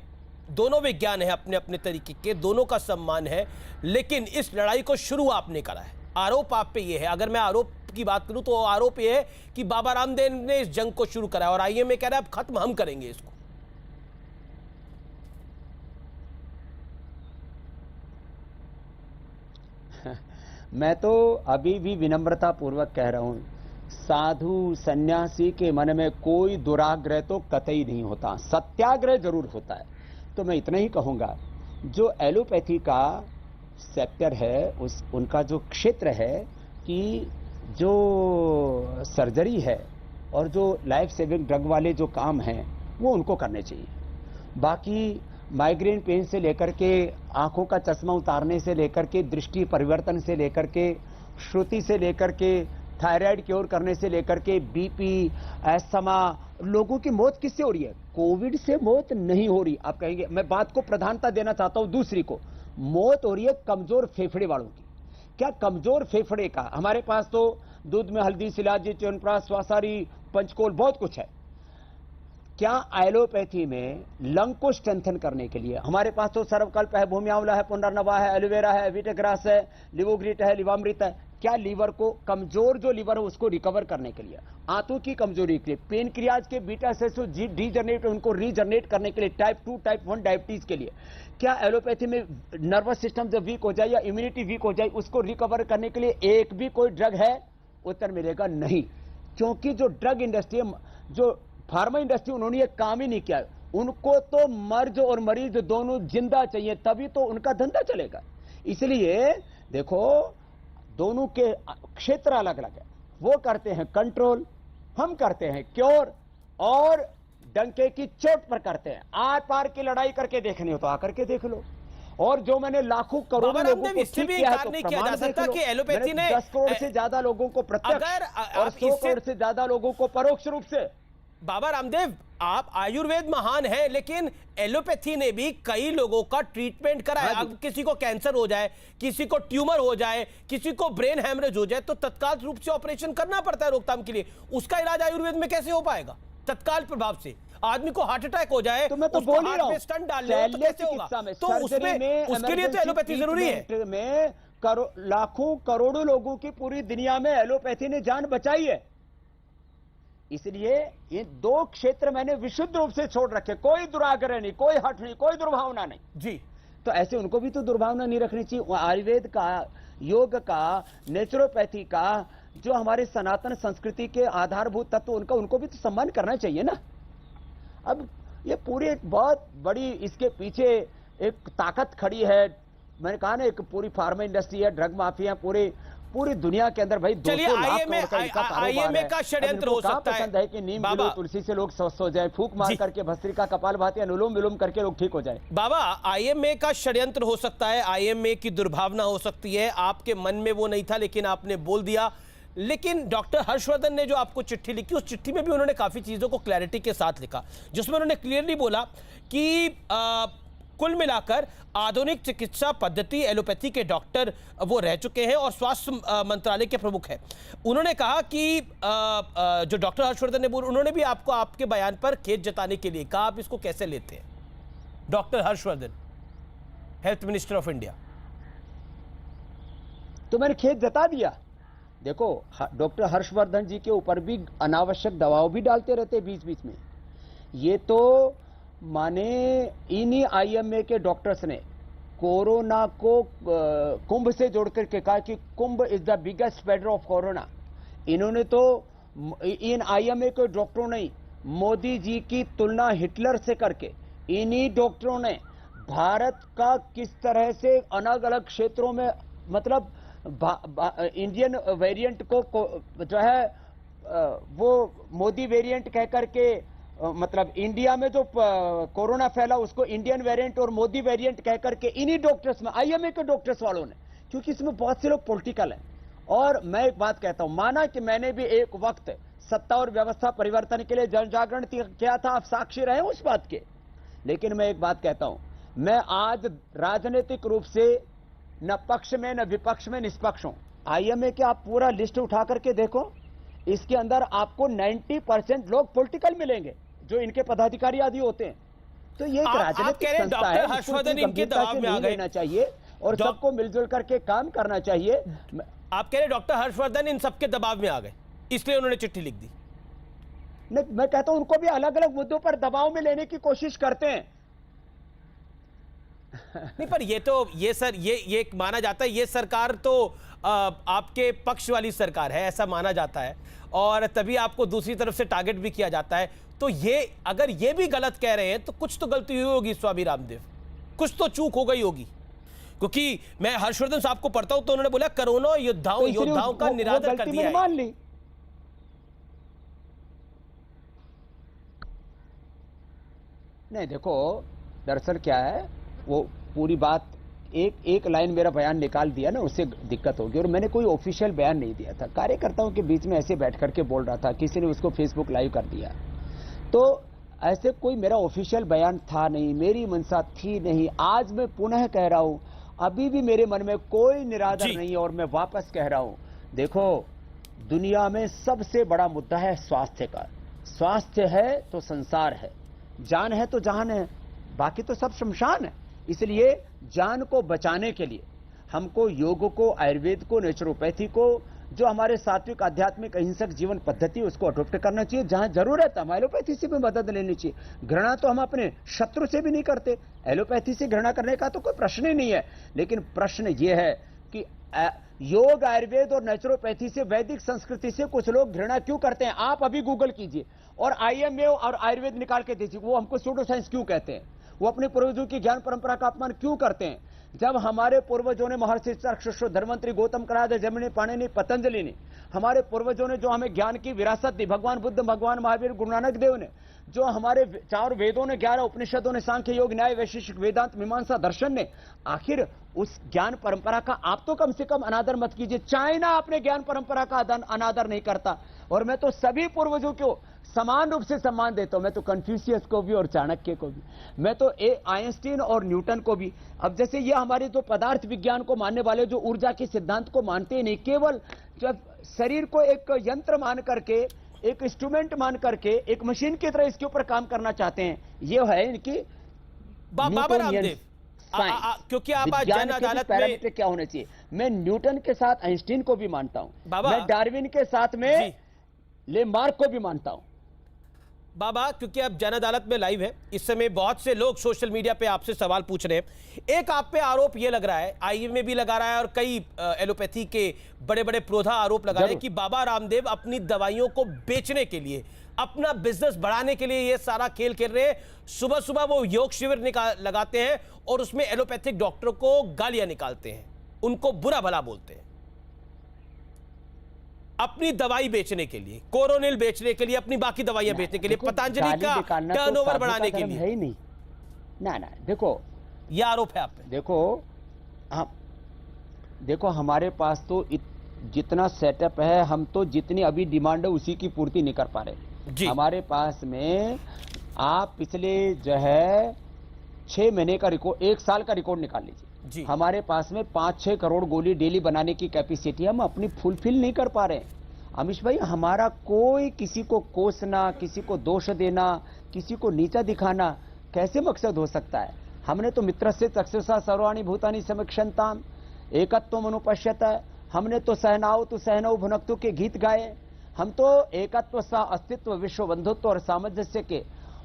दोनों विज्ञान है अपने अपने तरीके के, दोनों का सम्मान है, लेकिन इस लड़ाई को शुरू आपने करा है। आरोप आप पे ये है, अगर मैं आरोप की बात करूं तो आरोप ये है कि बाबा रामदेव ने इस जंग को शुरू करा और आईएमए कह रहा है अब खत्म हम करेंगे इसको। मैं तो अभी भी विनम्रता पूर्वक कह रहा हूं, साधु सन्यासी के मन में कोई दुराग्रह तो कतई नहीं होता, सत्याग्रह जरूर होता है। तो मैं इतना ही कहूंगा, जो एलोपैथी का सेक्टर है, उनका जो क्षेत्र है कि जो सर्जरी है और जो लाइफ सेविंग ड्रग वाले जो काम हैं वो उनको करने चाहिए। बाकी माइग्रेन पेन से लेकर के आंखों का चश्मा उतारने से लेकर के दृष्टि परिवर्तन से लेकर के श्रुति से लेकर के थायराइड क्योर करने से लेकर के बीपी, अस्थमा, लोगों की मौत किससे हो रही है? कोविड से मौत नहीं हो रही। आप कहेंगे, मैं बात को प्रधानता देना चाहता हूं दूसरी को, मौत हो रही है कमजोर फेफड़े वालों की। क्या कमजोर फेफड़े का? हमारे पास तो दूध में हल्दी, शिलाजी, च्यवनप्राश, स्वासारी, पंचकोल बहुत कुछ है। क्या एलोपैथी में लंग को स्ट्रेंथन करने के लिए हमारे पास तो सर्वकल्प है, भूमि आंवला है, पुनर्नवा है, एलोवेरा है, विटेग्रास है, लिवोग्रिट है, लिवामृत है। क्या लीवर को, कमजोर जो लीवर है उसको रिकवर करने के लिए, आंतों की कमजोरी के लिए, पेनक्रियाज के बीटा सेल्स डीजनरेट उनको रीजनरेट करने के लिए, टाइप 2 टाइप 1 डायबिटीज के लिए, क्या एलोपैथी में नर्वस सिस्टम जब वीक हो जाए या इम्यूनिटी वीक हो जाए उसको रिकवर करने के लिए एक भी कोई ड्रग है? उत्तर मिलेगा नहीं, क्योंकि जो ड्रग इंडस्ट्री, जो फार्मा इंडस्ट्री, उन्होंने ये काम ही नहीं किया। उनको तो मर्ज और मरीज दोनों जिंदा चाहिए, तभी तो उनका धंधा चलेगा। इसलिए देखो, दोनों के क्षेत्र अलग अलग है। वो करते हैं कंट्रोल, हम करते हैं क्योर, और डंके की चोट पर करते हैं। आर पार की लड़ाई करके देखनी हो तो आकर के देख लो। और जो मैंने लाखों करोड़ों लोगों को ठीक किया है तो प्रमाण देख लो। एलोपैथी ने 10 करोड़ से ज्यादा लोगों को प्रत्यक्ष और 100 करोड़ से ज्यादा लोगों को परोक्ष रूप से। बाबा रामदेव, आप आयुर्वेद महान है, लेकिन एलोपैथी ने भी कई लोगों का ट्रीटमेंट करा है। अब किसी को कैंसर हो जाए, किसी को ट्यूमर हो जाए, किसी को ब्रेन हैमरेज हो जाए तो तत्काल रूप से ऑपरेशन करना पड़ता है रोकथाम के लिए। उसका इलाज आयुर्वेद में कैसे हो पाएगा तत्काल प्रभाव से? आदमी को हार्ट अटैक हो जाए तो मैं तो बोल ही रहा हूं, स्टंट डाल ले तो कैसे होगा? तो उसमें उसके लिए तो एलोपैथी जरूरी है। में लाखों करोड़ों लोगों की पूरी दुनिया में एलोपैथी ने जान बचाई है। इसलिए ये 2 क्षेत्र मैंने विशुद्ध रूप से छोड़ रखे, कोई दुराग्रह नहीं, कोई हट नहीं, कोई दुर्भावना नहीं जी। तो ऐसे उनको भी तो दुर्भावना नहीं रखनी चाहिए। आयुर्वेद का, योग का, नेचुरोपैथी का, जो हमारे सनातन संस्कृति के आधारभूत तत्व, उनका उनको भी तो सम्मान करना चाहिए ना। अब ये पूरी एक बहुत बड़ी इसके पीछे एक ताकत खड़ी है। मैंने कहा ना, एक पूरी फार्मा इंडस्ट्री है, ड्रग माफिया पूरी दुनिया के अंदर। भाई 200 लाख करोड़ का आईएमए का षड्यंत्र हो सकता है कि नीम गिलो तुलसी से लोग स्वस्थ हो जाए, फूंक मार करके भस्त्रिका, कपालभाति, अनुलोम विलोम करके लोग ठीक हो जाए। बाबा, आईएमए का षड्यंत्र हो सकता है, आईएमए की दुर्भावना हो सकती है, आपके मन में वो नहीं था लेकिन आपने बोल दिया। लेकिन डॉक्टर हर्षवर्धन ने जो आपको चिट्ठी लिखी, उस चिट्ठी में भी उन्होंने काफी चीजों को क्लैरिटी के साथ लिखा, जिसमें उन्होंने क्लियरली बोला कि कुल मिलाकर आधुनिक चिकित्सा पद्धति एलोपैथी के डॉक्टर वो रह चुके हैं और स्वास्थ्य मंत्रालय के प्रमुख हैं। उन्होंने कहा कि जो डॉक्टर हर्षवर्धन ने बोला, उन्होंने भी आपको आपके बयान पर खेद जताने के लिए कहा। आप इसको कैसे लेते हैं? Doctor Harshvardhan, health minister of India. तो मैंने खेद जता दिया। देखो, डॉक्टर हर्षवर्धन जी के ऊपर भी अनावश्यक दबाव भी डालते रहते बीच बीच में। ये तो माने इन्हीं आईएमए के डॉक्टर्स ने कोरोना को कुंभ से जोड़ करके कहा कि Kumbh is the biggest spreader of corona. इन्होंने तो, इन आईएमए के डॉक्टरों ने मोदी जी की तुलना हिटलर से करके, इन्हीं डॉक्टरों ने भारत का किस तरह से अलग अलग क्षेत्रों में, मतलब इंडियन वेरिएंट को जो है वो मोदी वेरिएंट कह करके, मतलब इंडिया में जो कोरोना फैला उसको इंडियन वेरिएंट और मोदी वेरिएंट कह करके इन्हीं डॉक्टर्स में, आईएमए के डॉक्टर्स वालों ने, क्योंकि इसमें बहुत से लोग पॉलिटिकल हैं। और मैं एक बात कहता हूं, माना कि मैंने भी एक वक्त सत्ता और व्यवस्था परिवर्तन के लिए जन जागरण किया था, आप साक्षी रहे उस बात के। लेकिन मैं एक बात कहता हूं, मैं आज राजनीतिक रूप से न पक्ष में न विपक्ष में निष्पक्ष हूं। आईएमए के आप पूरा लिस्ट उठा करके देखो, इसके अंदर आपको 90% लोग पॉलिटिकल मिलेंगे, जो इनके पदाधिकारी आदि होते हैं। तो ये एक आप राजनीतिक कह रहे हैं संस्था है, डॉक्टर हर्षवर्धन इनके दबाव में आ गए लेना चाहिए और सबको मिलजुल करके काम करना चाहिए। आप कह रहे हैं डॉक्टर हर्षवर्धन इन सबके दबाव में आ गए, इसलिए उन्होंने चिट्ठी लिख दी। नहीं, मैं कहता हूं उनको भी अलग अलग मुद्दों पर दबाव में लेने की कोशिश करते हैं। नहीं, पर ये माना जाता है, ये सरकार तो आपके पक्ष वाली सरकार है, ऐसा माना जाता है, और तभी आपको दूसरी तरफ से टारगेट भी किया जाता है। तो ये अगर ये भी गलत कह रहे हैं तो कुछ तो गलती हुई होगी स्वामी रामदेव, कुछ तो चूक हो गई होगी। क्योंकि मैं हर्षवर्धन साहब को पढ़ता हूं तो उन्होंने बोला कोरोना योद्धाओं का निरादर कर दिया है। मान ली। नहीं, देखो दरअसल क्या है, वो पूरी बात एक लाइन मेरा बयान निकाल दिया ना, उससे दिक्कत होगी। और मैंने कोई ऑफिशियल बयान नहीं दिया था, कार्यकर्ताओं के बीच में ऐसे बैठ करके बोल रहा था, किसी ने उसको फेसबुक लाइव कर दिया। तो ऐसे कोई मेरा ऑफिशियल बयान था नहीं, मेरी मंशा थी नहीं। आज मैं पुनः कह रहा हूं, अभी भी मेरे मन में कोई निरादर नहीं है और मैं वापस कह रहा हूं, देखो दुनिया में सबसे बड़ा मुद्दा है स्वास्थ्य का। स्वास्थ्य है तो संसार है, जान है तो जहान है, बाकी तो सब शमशान है। इसलिए जान को बचाने के लिए हमको योग को, आयुर्वेद को, नेचुरोपैथी को, जो हमारे सात्विक आध्यात्मिक अहिंसक जीवन पद्धति, उसको अडॉप्ट करना चाहिए। जहां जरूरत है एलोपैथी से भी मदद लेनी चाहिए। घृणा तो हम अपने शत्रु से भी नहीं करते, एलोपैथी से घृणा करने का तो कोई प्रश्न ही नहीं है। लेकिन प्रश्न यह है कि योग, आयुर्वेद और नेचुरोपैथी से, वैदिक संस्कृति से कुछ लोग घृणा क्यों करते हैं? आप अभी गूगल कीजिए और आईएमए और आयुर्वेद निकाल के दीजिए, वो हमको सूडो साइंस क्यों कहते हैं? वो अपने पूर्वजों की ज्ञान परंपरा का अपमान क्यों करते हैं? जब हमारे पूर्वजों ने, महर्षि चरक, धर्मंत्री, गौतम कणाद, जैमिनी, पाणिनि, पतंजलि ने, हमारे पूर्वजों ने जो हमें ज्ञान की विरासत दी, भगवान बुद्ध, भगवान महावीर, गुरु नानक देव ने, जो हमारे 4 वेदों ने, 11 उपनिषदों ने, सांख्य, योग, न्याय, वैशेषिक, वेदांत, मीमांसा, दर्शन ने, आखिर उस ज्ञान परंपरा का आप तो कम से कम अनादर मत कीजिए। चाइना अपने ज्ञान परंपरा का अनादर नहीं करता, और मैं तो सभी पूर्वजों को समान रूप से सम्मान देता हूं। मैं तो कन्फ्यूशियस को भी और चाणक्य को भी, मैं तो आइंस्टीन और न्यूटन को भी। अब जैसे ये हमारे जो पदार्थ विज्ञान को मानने वाले, जो ऊर्जा के सिद्धांत को मानते ही नहीं, केवल जब शरीर को एक यंत्र मान करके, एक इंस्ट्रूमेंट मान करके, एक मशीन की तरह इसके ऊपर काम करना चाहते हैं, ये है इनकी बाबा रामदेव। क्योंकि आप आज जन अदालत में क्या होना चाहिए, मैं न्यूटन के साथ आइंस्टीन को भी मानता हूं, मैं डार्विन के साथ में लेमार्क को भी मानता हूं। बाबा, क्योंकि आप जन अदालत में लाइव है, इस समय बहुत से लोग सोशल मीडिया पे आपसे सवाल पूछ रहे हैं। एक आप पे आरोप ये लग रहा है, आईएमए भी लगा रहा है और कई एलोपैथी के बड़े बड़े प्रोधा आरोप लगा रहे हैं कि बाबा रामदेव अपनी दवाइयों को बेचने के लिए, अपना बिजनेस बढ़ाने के लिए ये सारा खेल खेल रहे हैं। सुबह सुबह वो योग शिविर लगाते हैं और उसमें एलोपैथिक डॉक्टरों को गालियां निकालते हैं, उनको बुरा भला बोलते हैं, अपनी दवाई बेचने के लिए, कोरोनिल बेचने के लिए, अपनी बाकी दवाइयां बेचने के लिए, पतंजलि का टर्नओवर बढ़ाने के लिए। है ही नहीं ना, देखो ये आरोप है आप पे। देखो हमारे पास तो जितना सेटअप है, हम तो जितनी अभी डिमांड है उसी की पूर्ति नहीं कर पा रहे। हमारे पास में आप पिछले जो है 6 महीने का रिकॉर्ड, 1 साल का रिकॉर्ड निकाल लीजिए। हमारे पास में 5-6 करोड़ गोली डेली बनाने की कैपेसिटी, हम अपनी फुलफिल नहीं कर पा रहे हैं। अमीश भाई, हमारा कोई किसी को कोसना, किसी को दोष देना, किसी को नीचा दिखाना कैसे मकसद हो सकता है? हमने तो मित्रस्य चक्षुषा सर्वाणि भूतानि समीक्षन्ताम एकत्वम अनुपश्यत, हमने तो सहनाओ तो सहनौ भुनक्तु के गीत गाए। हम तो एकत्व सा अस्तित्व, विश्व बंधुत्व और सामंजस्य के,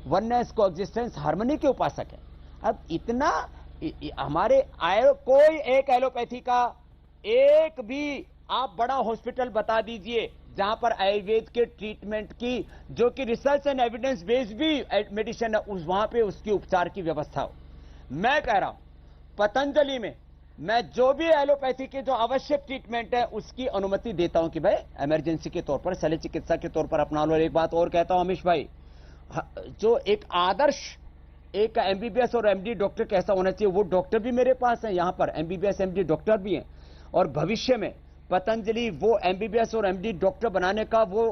वननेस को एग्जिस्टेंस, हार्मनी के उपासक है। अब इतना हमारे कोई एक एलोपैथी का एक भी आप बड़ा हॉस्पिटल बता दीजिए जहां पर आयुर्वेद के ट्रीटमेंट की, जो कि रिसर्च एंड एविडेंस बेस्ड भी मेडिसिन है, वहां पे उसकी उपचार की व्यवस्था हो। मैं कह रहा हूं पतंजलि में मैं जो भी एलोपैथी के जो आवश्यक ट्रीटमेंट है उसकी अनुमति देता हूं कि भाई इमरजेंसी के तौर पर, शल्य चिकित्सा के तौर पर अपना लो। और एक बात और कहता हूं अमीश भाई, जो एक आदर्श एक एमबीबीएस और एमडी डॉक्टर कैसा होना चाहिए, वो डॉक्टर भी मेरे पास है यहाँ पर, एमबीबीएस एमडी डॉक्टर भी हैं। और भविष्य में पतंजलि वो एमबीबीएस और एमडी डॉक्टर बनाने का वो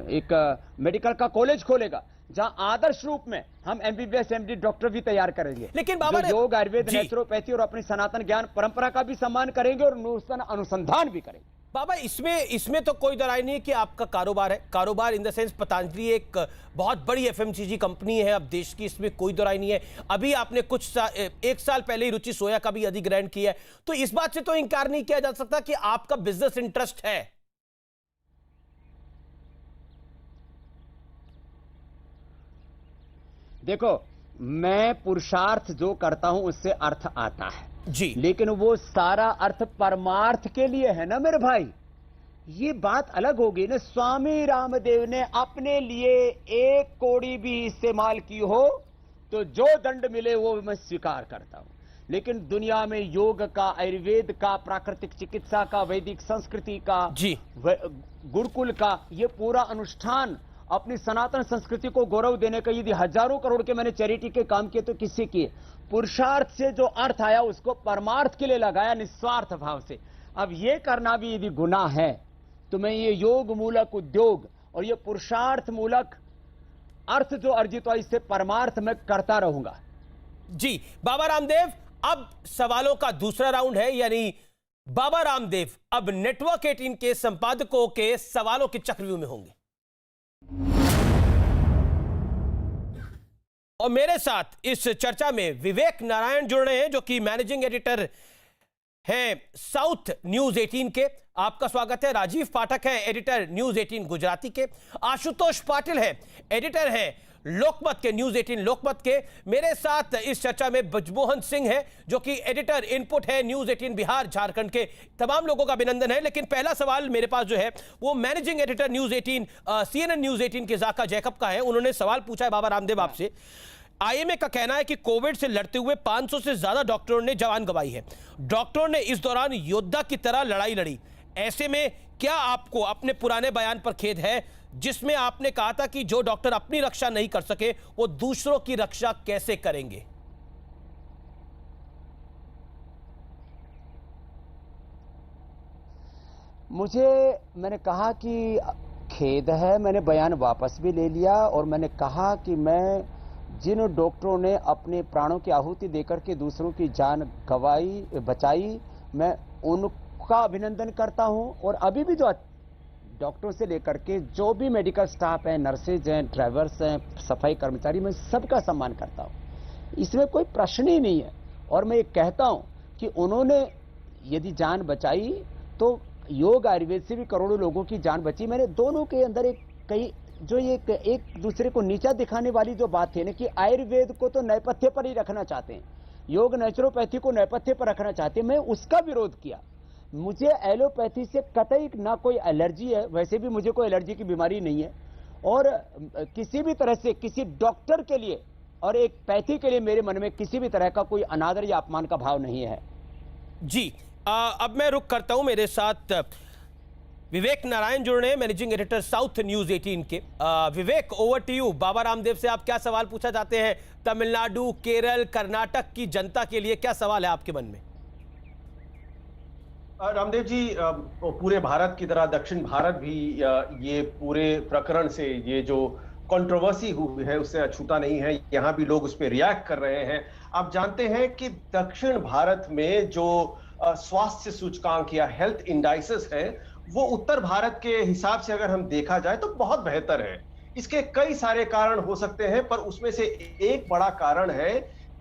एक मेडिकल का कॉलेज खोलेगा, जहां आदर्श रूप में हम एमबीबीएस एमडी डॉक्टर भी तैयार करेंगे। लेकिन बाबा जो योग, आयुर्वेद, जी। नेचुरोपैथी और अपनी सनातन ज्ञान परंपरा का भी सम्मान करेंगे और नूतन अनुसंधान भी करेंगे। बाबा इसमें तो कोई दरार नहीं है कि आपका कारोबार है, कारोबार इन द सेंस पतंजलि एक बहुत बड़ी एफएमसीजी कंपनी है अब देश की, इसमें कोई दरार नहीं है। अभी आपने एक साल पहले ही रुचि सोया का भी अधिग्रहण किया है, तो इस बात से तो इंकार नहीं किया जा सकता कि आपका बिजनेस इंटरेस्ट है। देखो, मैं पुरुषार्थ जो करता हूं उससे अर्थ आता है जी, लेकिन वो सारा अर्थ परमार्थ के लिए है ना मेरे भाई। ये बात अलग होगी ना। स्वामी रामदेव ने अपने लिए 1 कौड़ी भी इस्तेमाल की हो तो जो दंड मिले वो मैं स्वीकार करता हूं, लेकिन दुनिया में योग का, आयुर्वेद का, प्राकृतिक चिकित्सा का, वैदिक संस्कृति का जी, गुरुकुल का ये पूरा अनुष्ठान अपनी सनातन संस्कृति को गौरव देने का यदि हजारों करोड़ के मैंने चैरिटी के काम किए तो किससे किए? पुरुषार्थ से जो अर्थ आया उसको परमार्थ के लिए लगाया, निस्वार्थ भाव से। अब ये करना भी यदि गुनाह है तो मैं ये योग मूलक उद्योग और ये पुरुषार्थ मूलक अर्थ जो अर्जित हुआ इससे परमार्थ में करता रहूंगा। जी बाबा रामदेव, अब सवालों का दूसरा राउंड है, यानी बाबा रामदेव अब नेटवर्क 18 के संपादकों के सवालों के चक्रव्यूह में होंगे। और मेरे साथ इस चर्चा में विवेक नारायण जुड़ रहे हैं जो कि मैनेजिंग एडिटर हैं साउथ न्यूज 18 के। आपका स्वागत है। राजीव पाठक है एडिटर न्यूज 18 गुजराती के। आशुतोष पाटिल है एडिटर हैं लोकमत के, न्यूज 18 लोकमत के। मेरे साथ इस चर्चा में ब्रजमोहन सिंह है जो कि एडिटर इनपुट है न्यूज 18 बिहार झारखंड के। तमाम लोगों का अभिनंदन है। लेकिन पहला सवाल मेरे पास जो है वो managing editor news 18 CNN news 18 के जाका जैकब का है। उन्होंने सवाल पूछा है बाबा रामदेव आपसे। IMA का कहना है कि कोविड से लड़ते हुए 500 से ज्यादा डॉक्टरों ने जान गंवाई है। डॉक्टरों ने इस दौरान योद्धा की तरह लड़ाई लड़ी। ऐसे में क्या आपको अपने पुराने बयान पर खेद है जिसमें आपने कहा था कि जो डॉक्टर अपनी रक्षा नहीं कर सके वो दूसरों की रक्षा कैसे करेंगे? मैंने कहा कि खेद है, मैंने बयान वापस भी ले लिया और मैंने कहा कि मैं जिन डॉक्टरों ने अपने प्राणों की आहुति देकर के दूसरों की जान बचाई, मैं उनका अभिनंदन करता हूं। और अभी भी जो डॉक्टरों से लेकर के जो भी मेडिकल स्टाफ है, नर्सेज हैं, ड्राइवर्स हैं, सफाई कर्मचारी, मैं सबका सम्मान करता हूं। इसमें कोई प्रश्न ही नहीं है। और मैं ये कहता हूं कि उन्होंने यदि जान बचाई तो योग आयुर्वेद से भी करोड़ों लोगों की जान बची। मैंने दोनों के अंदर एक दूसरे को नीचा दिखाने वाली जो बात है ना कि आयुर्वेद को तो नेपथ्य पर ही रखना चाहते हैं, योग नेचुरोपैथी को नेपथ्य पर रखना चाहते हैं, मैं उसका विरोध किया। मुझे एलोपैथी से कतई ना कोई एलर्जी है, वैसे भी मुझे कोई एलर्जी की बीमारी नहीं है और किसी भी तरह से किसी डॉक्टर के लिए और एक पैथी के लिए मेरे मन में किसी भी तरह का कोई अनादर या अपमान का भाव नहीं है। जी अब मैं रुक करता हूं। मेरे साथ विवेक नारायण जुड़ रहे हैं मैनेजिंग एडिटर साउथ न्यूज 18 के। विवेक, over to you. Baba Ramdev से आप क्या सवाल पूछा चाहते हैं? तमिलनाडु, केरल, कर्नाटक की जनता के लिए क्या सवाल है आपके मन में? रामदेव जी, पूरे भारत की तरह दक्षिण भारत भी ये पूरे प्रकरण से, ये जो कंट्रोवर्सी हुई है उससे अछूता नहीं है। यहाँ भी लोग उस पर रिएक्ट कर रहे हैं। आप जानते हैं कि दक्षिण भारत में जो स्वास्थ्य सूचकांक या हेल्थ इंडाइसेस है वो उत्तर भारत के हिसाब से अगर हम देखा जाए तो बहुत बेहतर है। इसके कई सारे कारण हो सकते हैं, पर उसमें से एक बड़ा कारण है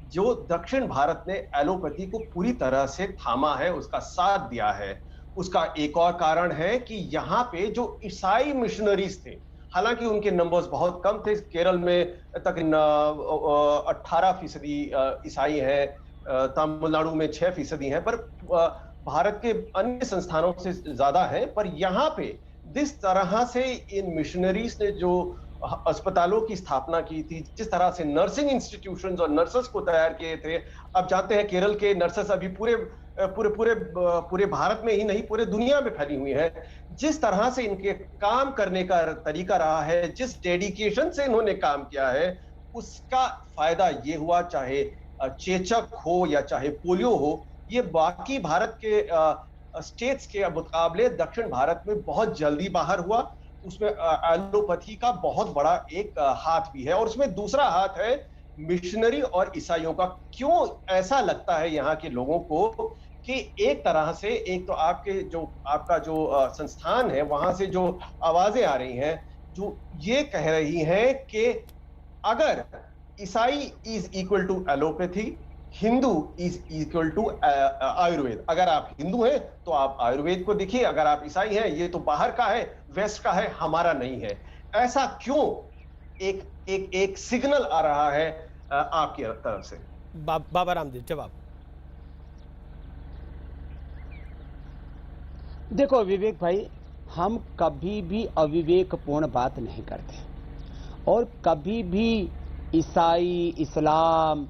जो दक्षिण भारत ने एलोपैथी को पूरी तरह से थामा है, उसका साथ दिया है। उसका एक और कारण है कि यहाँ पे जो ईसाई मिशनरीज थे, हालांकि उनके नंबर्स बहुत कम थे, केरल में तकरीबन 18% ईसाई हैं, तमिलनाडु में 6% हैं, पर भारत के अन्य संस्थानों से ज्यादा है। पर यहाँ पे जिस तरह से इन मिशनरीज ने जो अस्पतालों की स्थापना की थी, जिस तरह से नर्सिंग इंस्टीट्यूशंस और नर्सेस को तैयार किए थे, अब जानते हैं केरल के नर्सेस अभी पूरे भारत में ही नहीं पूरे दुनिया में फैली हुई है। जिस तरह से इनके काम करने का तरीका रहा है, जिस डेडिकेशन से इन्होंने काम किया है, उसका फायदा ये हुआ, चाहे चेचक हो या चाहे पोलियो हो, ये बाकी भारत के स्टेट्स के मुकाबले दक्षिण भारत में बहुत जल्दी बाहर हुआ। उसमें एलोपैथी का बहुत बड़ा एक हाथ भी है, और उसमें दूसरा हाथ है मिशनरी और ईसाइयों का। क्यों ऐसा लगता है यहाँ के लोगों को कि एक तरह से, एक तो आपका जो संस्थान है वहां से जो आवाजें आ रही हैं जो ये कह रही हैं कि अगर ईसाई is equal to allopathy, Hindu is equal to Ayurveda. अगर आप हिंदू हैं तो आप आयुर्वेद को देखिए, अगर आप ईसाई हैं ये तो बाहर का है, वेस्ट का है, हमारा नहीं है। ऐसा क्यों एक सिग्नल आ रहा है आपकी तरफ से? बाबा रामदेव, जवाब। देखो विवेक भाई, हम कभी भी अविवेकपूर्ण बात नहीं करते, और कभी भी ईसाई, इस्लाम,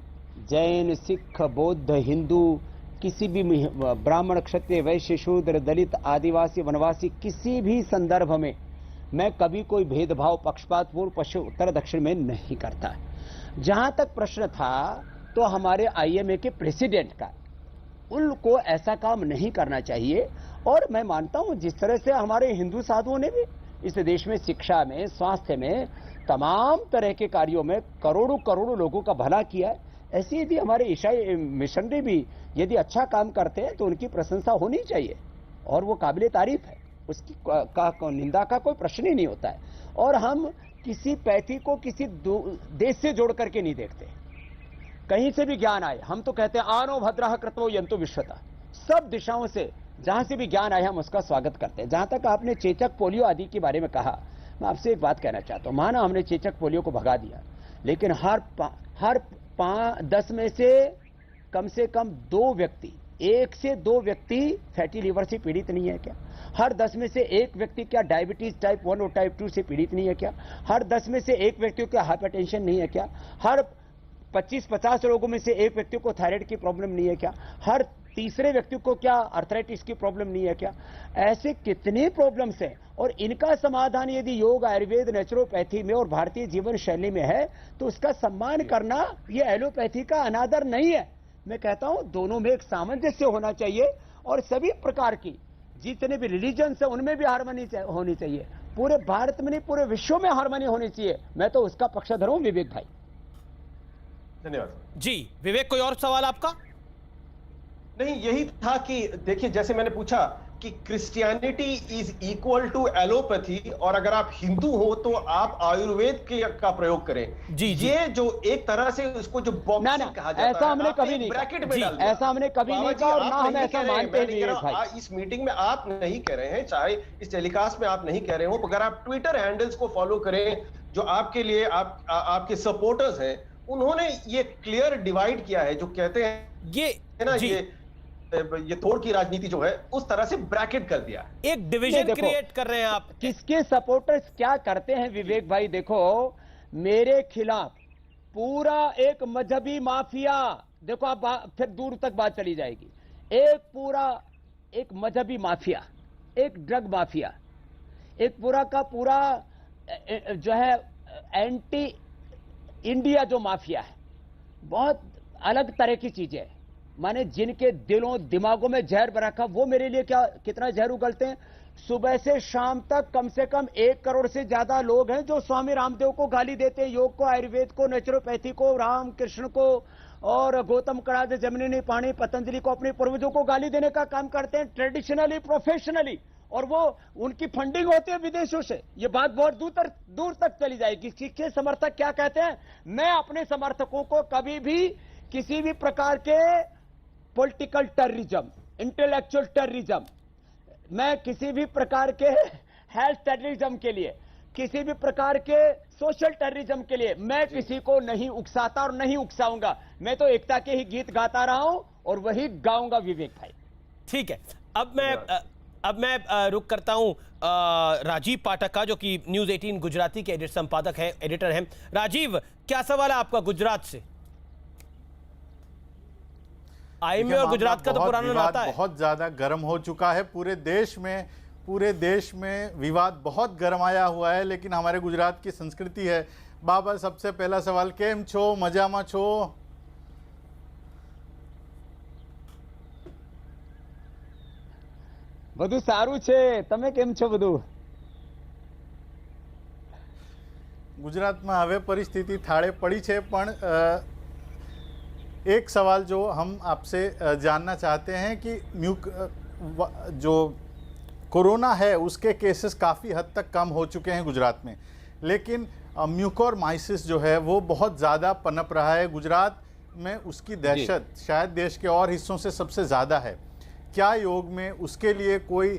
जैन, सिख, बौद्ध, हिंदू, किसी भी ब्राह्मण, क्षत्रिय, वैश्य, शूद्र, दलित, आदिवासी, वनवासी, किसी भी संदर्भ में मैं कभी कोई भेदभाव, पक्षपात, पूर्व, पश्चिम, उत्तर, दक्षिण में नहीं करता। जहां तक प्रश्न था तो हमारे आईएमए के प्रेसिडेंट का, उनको ऐसा काम नहीं करना चाहिए। और मैं मानता हूं जिस तरह से हमारे हिंदू साधुओं ने भी इस देश में शिक्षा में, स्वास्थ्य में, तमाम तरह के कार्यों में करोड़ों करोड़ों लोगों का भला किया है, ऐसे यदि हमारे ईसाई मिशनरी भी यदि अच्छा काम करते हैं तो उनकी प्रशंसा होनी चाहिए, और वो काबिले तारीफ है, उसकी निंदा का कोई प्रश्न ही नहीं होता है। और हम किसी पैथी को किसी देश से जोड़ करके नहीं देखते, कहीं से भी ज्ञान आए हम तो कहते हैं आनो भद्रः कृतो यंतु विश्वता। सब दिशाओं से जहां से भी ज्ञान आया हम उसका स्वागत करते हैं। जहां तक आपने चेचक, पोलियो आदि के बारे में कहा, मैं आपसे एक बात कहना चाहता हूं। माना हमने चेचक, पोलियो को भगा दिया, लेकिन हर 10 में से कम 2 व्यक्ति, 1 से 2 व्यक्ति फैटी लिवर से पीड़ित नहीं है क्या? हर 10 में से 1 व्यक्ति क्या डायबिटीज टाइप 1 और टाइप 2 से पीड़ित नहीं है क्या? हर 10 में से 1 व्यक्ति को हाइपरटेंशन नहीं है क्या? हर 25-50 लोगों में से 1 व्यक्ति को थायराइड की प्रॉब्लम नहीं है क्या? हर तीसरे व्यक्ति को क्या आर्थराइटिस की प्रॉब्लम नहीं है क्या? ऐसे कितने प्रॉब्लम्स हैं, और इनका समाधान यदि योग, आयुर्वेद, नेचुरोपैथी में और भारतीय जीवन शैली में है तो उसका सम्मान करना ये एलोपैथी का अनादर नहीं है। मैं कहता हूं दोनों में एक सामंजस्य होना चाहिए, और सभी प्रकार की जितने भी रिलीजन है उनमें भी हार्मनी होनी चाहिए। पूरे भारत में नहीं, पूरे विश्व में हार्मनी होनी चाहिए। मैं तो उसका पक्षधर हूं विवेक भाई। धन्यवाद जी विवेक, कोई और सवाल आपका? नहीं, यही था कि देखिए, जैसे मैंने पूछा कि Christianity is equal to allopathy, और अगर आप हिंदू हो तो आप आयुर्वेद का प्रयोग करें। जी। ये जो एक तरह से उसको जो बॉक्सिंग कहा जाता है, ऐसा हमने कभी नहीं ब्रैकेट में जी, डाल दिया। ऐसा हमने कभी नहीं कहा, और ना हम ऐसा मानते हैं। इस मीटिंग में आप नहीं कह रहे हैं, चाहे इस टेलीकास्ट में आप नहीं कह रहे हो, अगर आप ट्विटर हैंडल्स को फॉलो करें जो आपके लिए आपके सपोर्टर्स हैं, उन्होंने ये क्लियर डिवाइड किया है, जो कहते हैं ये है ना, ये थोड़ की राजनीति जो है उस तरह से ब्रैकेट कर दिया, एक डिवीजन क्रिएट कर रहे हैं आप। किसके सपोर्टर्स क्या करते हैं विवेक भाई? देखो, मेरे खिलाफ पूरा एक मजहबी माफिया, देखो आप फिर दूर तक बात चली जाएगी, एक मजहबी माफिया, एक ड्रग माफिया, एक पूरा का पूरा जो है एंटी इंडिया जो माफिया है, बहुत अलग तरह की चीजें हैं। माने जिनके दिलों दिमागों में जहर रखा, वो मेरे लिए कितना जहर उगलते हैं। सुबह से शाम तक कम से कम 1 करोड़ से ज्यादा लोग हैं जो स्वामी रामदेव को गाली देते हैं, योग को, आयुर्वेद को, नेचुरोपैथी को, राम कृष्ण को, और गौतम कड़ाद, जमनीनी पाणी, पतंजलि को, अपने पूर्वजों को गाली देने का काम करते हैं, ट्रेडिशनली, प्रोफेशनली, और वो उनकी फंडिंग होती है विदेशों से। ये बात बहुत दूर तक चली जाएगी। किसके समर्थक क्या कहते हैं? मैं अपने समर्थकों को कभी भी किसी भी प्रकार के पॉलिटिकल टेररिज्म, इंटेलेक्चुअल टेररिज्म, मैं किसी भी प्रकार के हेल्थ टेररिज्म के लिए, किसी भी प्रकार के सोशल टेररिज्म के लिए मैं किसी को नहीं उकसाता और नहीं उकसाऊंगा। मैं तो एकता के ही गीत गाता रहा हूं और वही गाऊंगा विवेक भाई। ठीक है, अब मैं रुक करता हूं राजीव पाठक का, जो कि न्यूज 18 गुजराती के संपादक है, एडिटर हैं। राजीव, क्या सवाल है आपका गुजरात से? आईएमए और गुजरात का तो पुराना नाता है। बहुत ज्यादा गर्म हो चुका है, पूरे देश में विवाद बहुत गरमाया हुआ है, लेकिन हमारे गुजरात की संस्कृति है। बाबा, सबसे पहला सवाल, केम छो? मजामा छो? બધું સારું છે, તમે કેમ છો? બધું ગુજરાતમાં હવે પરિસ્થિતિ થાળે પડી છે, પણ एक सवाल जो हम आपसे जानना चाहते हैं कि जो कोरोना है उसके केसेस काफ़ी हद तक कम हो चुके हैं गुजरात में, लेकिन म्यूकोरमाइसिस जो है वो बहुत ज़्यादा पनप रहा है गुजरात में। उसकी दहशत शायद देश के और हिस्सों से सबसे ज़्यादा है। क्या योग में उसके लिए कोई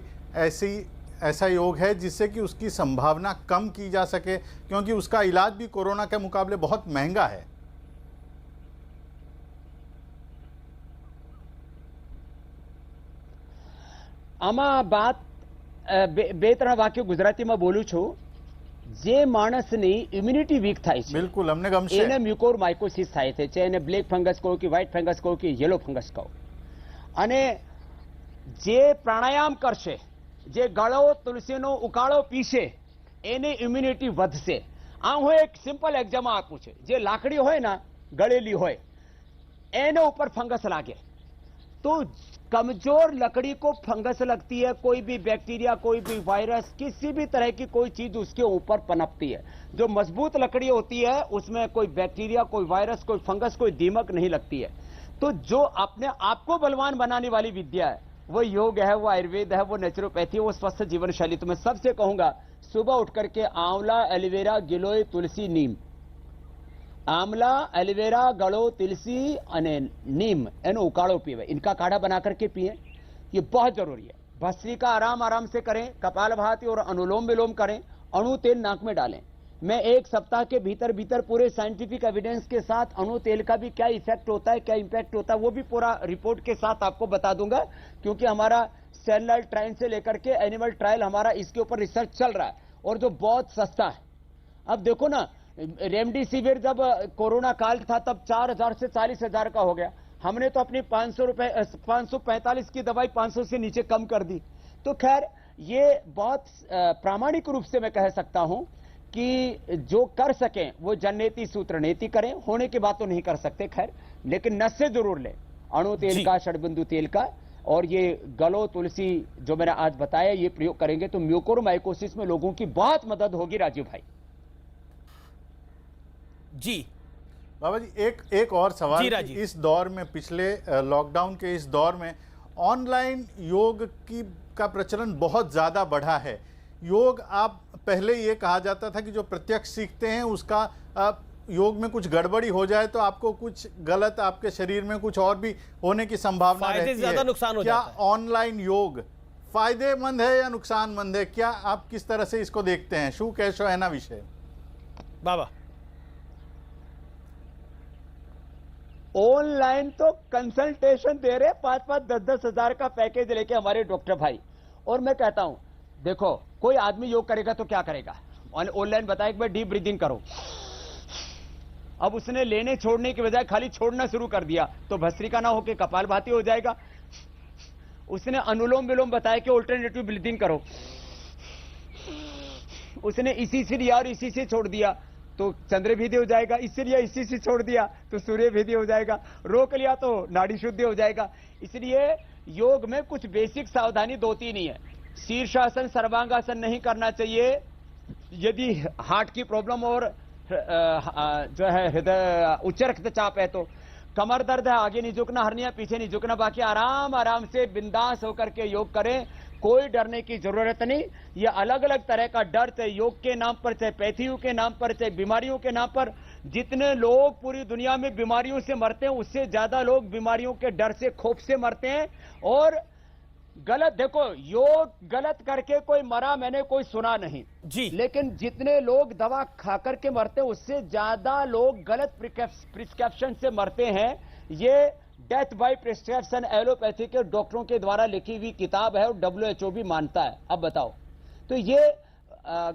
ऐसा योग है जिससे कि उसकी संभावना कम की जा सके, क्योंकि उसका इलाज भी कोरोना के मुकाबले बहुत महंगा है? આમાં વાત બે ત્રણ વાક્યો ગુજરાતીમાં બોલું છું। જે માણસની ઇમ્યુનિટી વીક થાય છે, બિલકુલ અમને ગમશે, એને મ્યુકોરમાઇકોસિસ થાય છે, ચાહે એને બ્લેક ફંગસ કહો કે વ્હાઇટ ફંગસ કહો કે યેલો ફંગસ કહો। અને જે પ્રાણાયામ કરશે, જે ગળો તુલસીનો ઉકાળો પીશે, એની ઇમ્યુનિટી વધશે। આ હું એક સિમ્પલ એક્ઝામ્પલ આપું છું। જે લાકડી હોય ને ગળેલી હોય, એને ઉપર ફંગસ લાગે तो कमजोर लकड़ी को फंगस लगती है, कोई भी बैक्टीरिया, कोई भी वायरस, किसी भी तरह की कोई चीज उसके ऊपर पनपती है। जो मजबूत लकड़ी होती है उसमें कोई बैक्टीरिया, कोई वायरस, कोई फंगस, कोई दीमक नहीं लगती है। तो जो अपने आप को बलवान बनाने वाली विद्या है वो योग है, वो आयुर्वेद है, वो नेचुरोपैथी, वो स्वस्थ जीवन शैली। तो मैं सबसे कहूंगा सुबह उठ करके आंवला, एलोवेरा, गिलोय, तुलसी, नीम, आंवला, एलोवेरा, गड़ो, तुलसी અને नीम એનો ઉકાળો પીવે। इनका काढ़ा बना करके पिए, ये बहुत जरूरी है। भस्त्रिका आराम आराम से करें, कपालभाति और अनुलोम विलोम करें, अणु तेल नाक में डालें। मैं एक सप्ताह के भीतर भीतर पूरे साइंटिफिक एविडेंस के साथ अणु तेल का भी क्या इफेक्ट होता है, क्या इंपैक्ट होता है, वो भी पूरा रिपोर्ट के साथ आपको बता दूंगा, क्योंकि हमारा सेलुलर ट्रायल से लेकर के एनिमल ट्रायल हमारा इसके ऊपर रिसर्च चल रहा है, और जो बहुत सस्ता है। अब देखो ना, रेमडेसिविर जब कोरोना काल था तब 4,000 से 40,000 का हो गया। हमने तो अपनी 545 की दवाई 500 से नीचे कम कर दी। तो खैर ये बहुत प्रामाणिक रूप से मैं कह सकता हूं कि जो कर सकें वो जननेति सूत्र नीति करें, होने की बात तो नहीं कर सकते खैर, लेकिन नशे जरूर लें, अणु तेल का, षडबिंदु तेल का, और ये गलो, तुलसी जो मैंने आज बताया ये प्रयोग करेंगे तो म्यूकोरमाइकोसिस में लोगों की बहुत मदद होगी। राजीव भाई जी। बाबा जी एक और सवाल, इस दौर में, पिछले लॉकडाउन के इस दौर में ऑनलाइन योग का प्रचलन बहुत ज़्यादा बढ़ा है। योग, आप पहले ये कहा जाता था कि जो प्रत्यक्ष सीखते हैं उसका योग में कुछ गड़बड़ी हो जाए तो आपको कुछ गलत, आपके शरीर में कुछ और भी होने की संभावना रहती है। नुकसान हो क्या जाता है। ऑनलाइन योग फायदेमंद है या नुकसानमंद है? क्या आप किस तरह से इसको देखते हैं? शू कैशो है ना विषय बाबा? ऑनलाइन तो कंसल्टेशन दे रहे 5-5, 10-10 हजार का पैकेज लेके हमारे डॉक्टर भाई। और मैं कहता हूं देखो, कोई आदमी योग करेगा तो क्या करेगा? ऑनलाइन बताया कि भाई डीप ब्रीदिंग करो। अब उसने लेने छोड़ने की बजाय खाली छोड़ना शुरू कर दिया तो भस्त्रिका ना होके कपालभाति हो जाएगा। उसने अनुलोम विलोम बताया कि ऑल्टरनेटिव ब्रीदिंग करो, उसने इसी से लिया और इसी से छोड़ दिया तो चंद्र भेदी हो जाएगा, इसलिए इसी से छोड़ दिया तो सूर्य भेदी हो जाएगा, रोक लिया तो नाड़ी शुद्धि हो जाएगा। इसलिए योग में कुछ बेसिक सावधानी 2-3 ही है। शीर्षासन, सर्वांगासन नहीं करना चाहिए यदि हार्ट की प्रॉब्लम और जो है हृदय, उच्च रक्तचाप है। तो कमर दर्द है, आगे नहीं झुकना, हर्निया पीछे नहीं झुकना, बाकी आराम आराम से बिंदास होकर के योग करें, कोई डरने की जरूरत नहीं। ये अलग अलग तरह का डर, चाहे योग के नाम पर, चाहे पैथियों के नाम पर, चाहे बीमारियों के नाम पर। जितने लोग पूरी दुनिया में बीमारियों से मरते हैं उससे ज्यादा लोग बीमारियों के डर से, खौफ से मरते हैं। और गलत, देखो योग गलत करके कोई मरा मैंने कोई सुना नहीं जी, लेकिन जितने लोग दवा खा करके मरते हैं उससे ज्यादा लोग गलत प्रिस्क्रिप्शन से मरते हैं। ये डेथ बाय प्रिस्क्रिप्शन एलोपैथी के डॉक्टरों के द्वारा लिखी हुई किताब है और WHO भी मानता है। अब बताओ, तो ये